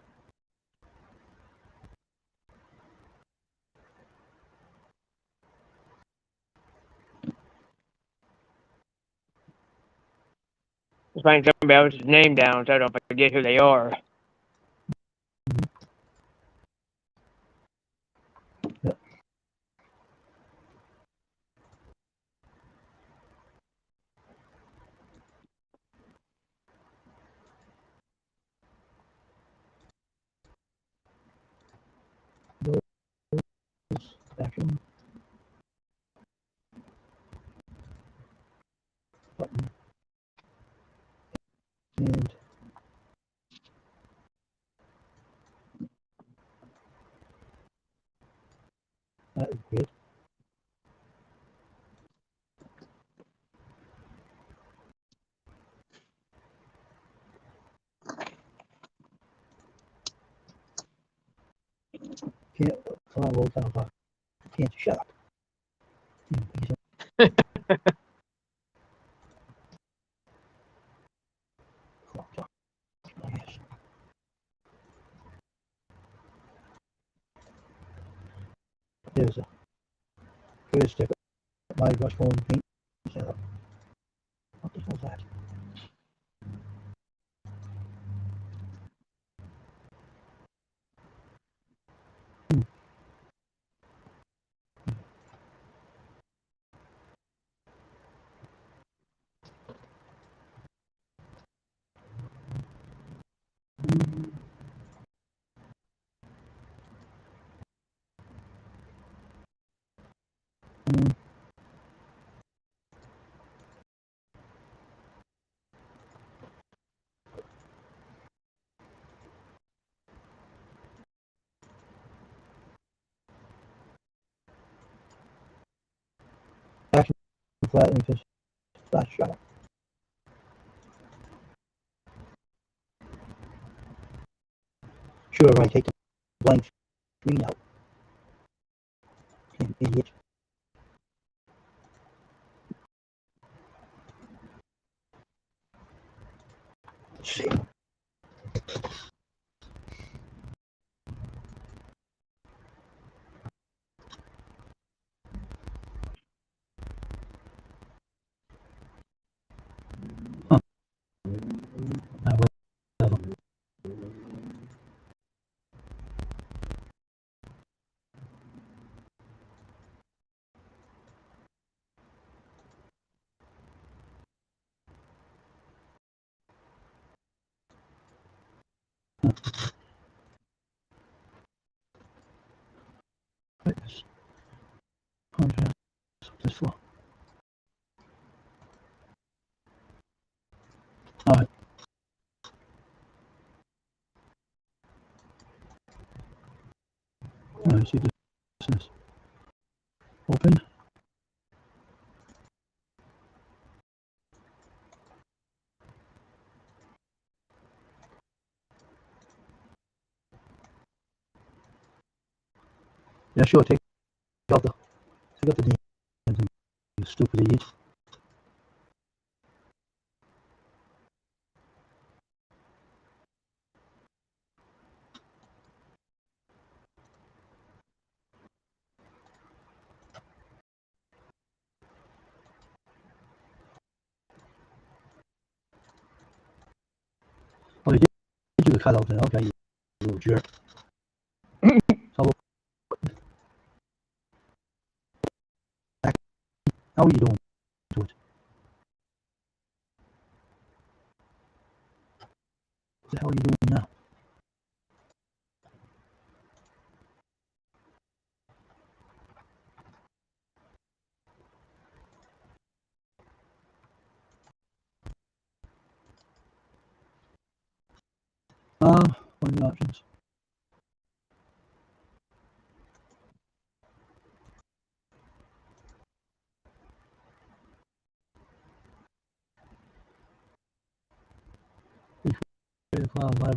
Just writing somebody else's name down so I don't forget who they are. Yep. Action. Button. And that is weird. Can't come on, roll down. Can't shut up. There's a first step. My brush phone paint setup. What the hell is that? Action flat and fish. Flat shut up. Sure, right, take the blank screen out. You idiot. Let's see. Brightness. Contrast. This one. Alright. Alright, see this is open. Yeah, sure, take out the damn thing, you stupid idiot. do the cutout then. Okay, you little jerk. So, how are you doing to it? What the hell are you doing now? What are the options? The cloud library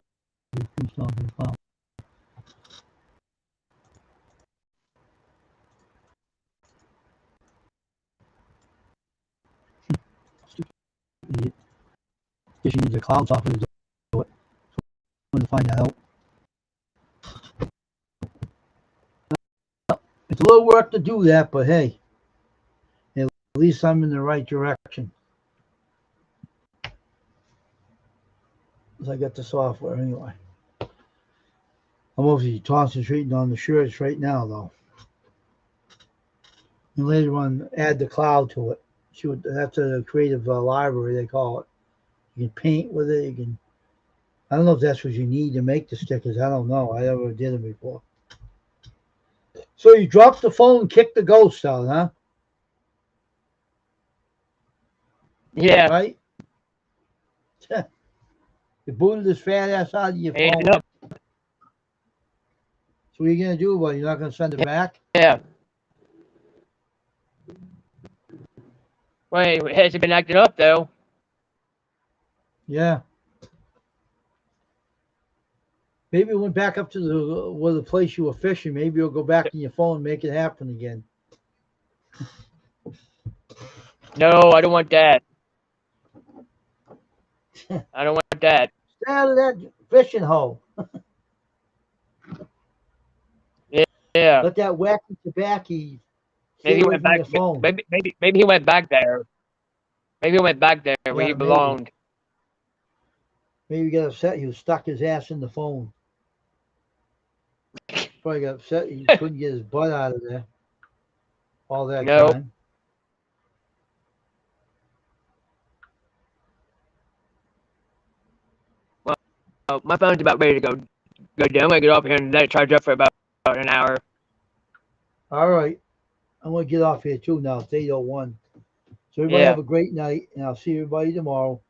installed in the cloud. Stupid idiot. Guess you need the cloud software to do it. So I'm going to find that out. It's a little work to do that, but hey, at least I'm in the right direction. Because I got the software anyway. I'm obviously concentrating on the shirts right now, though. And later on, add the cloud to it. See what that's a creative library they call it. You can paint with it. You can. I don't know if that's what you need to make the stickers. I don't know. I never did them before. So you dropped the phone, kicked the ghost out, huh? Yeah. Right? You booted his fat ass out of your phone. And up. So what are you gonna do about it? You're not gonna send it back? Yeah. Wait, it hasn't been acting up though. Yeah. Maybe it went back up to the place you were fishing. Maybe you'll go back in your phone and make it happen again. No, I don't want that. I don't want that. Stay out of that fishing hole. Yeah. Let that wacky tobacco Maybe stay he away went from back. your phone. Maybe he went back there. Maybe he went back there where Yeah, he maybe. belonged. Maybe he got upset. He was stuck his ass in the phone. Probably got upset. He couldn't get his butt out of there all that No. time. Oh, my phone's about ready to go down. I'm gonna get off here and let it charge up for about an hour. All right. I'm going to get off here too now. It's 8:01. So everybody Yeah. have a great night, and I'll see everybody tomorrow.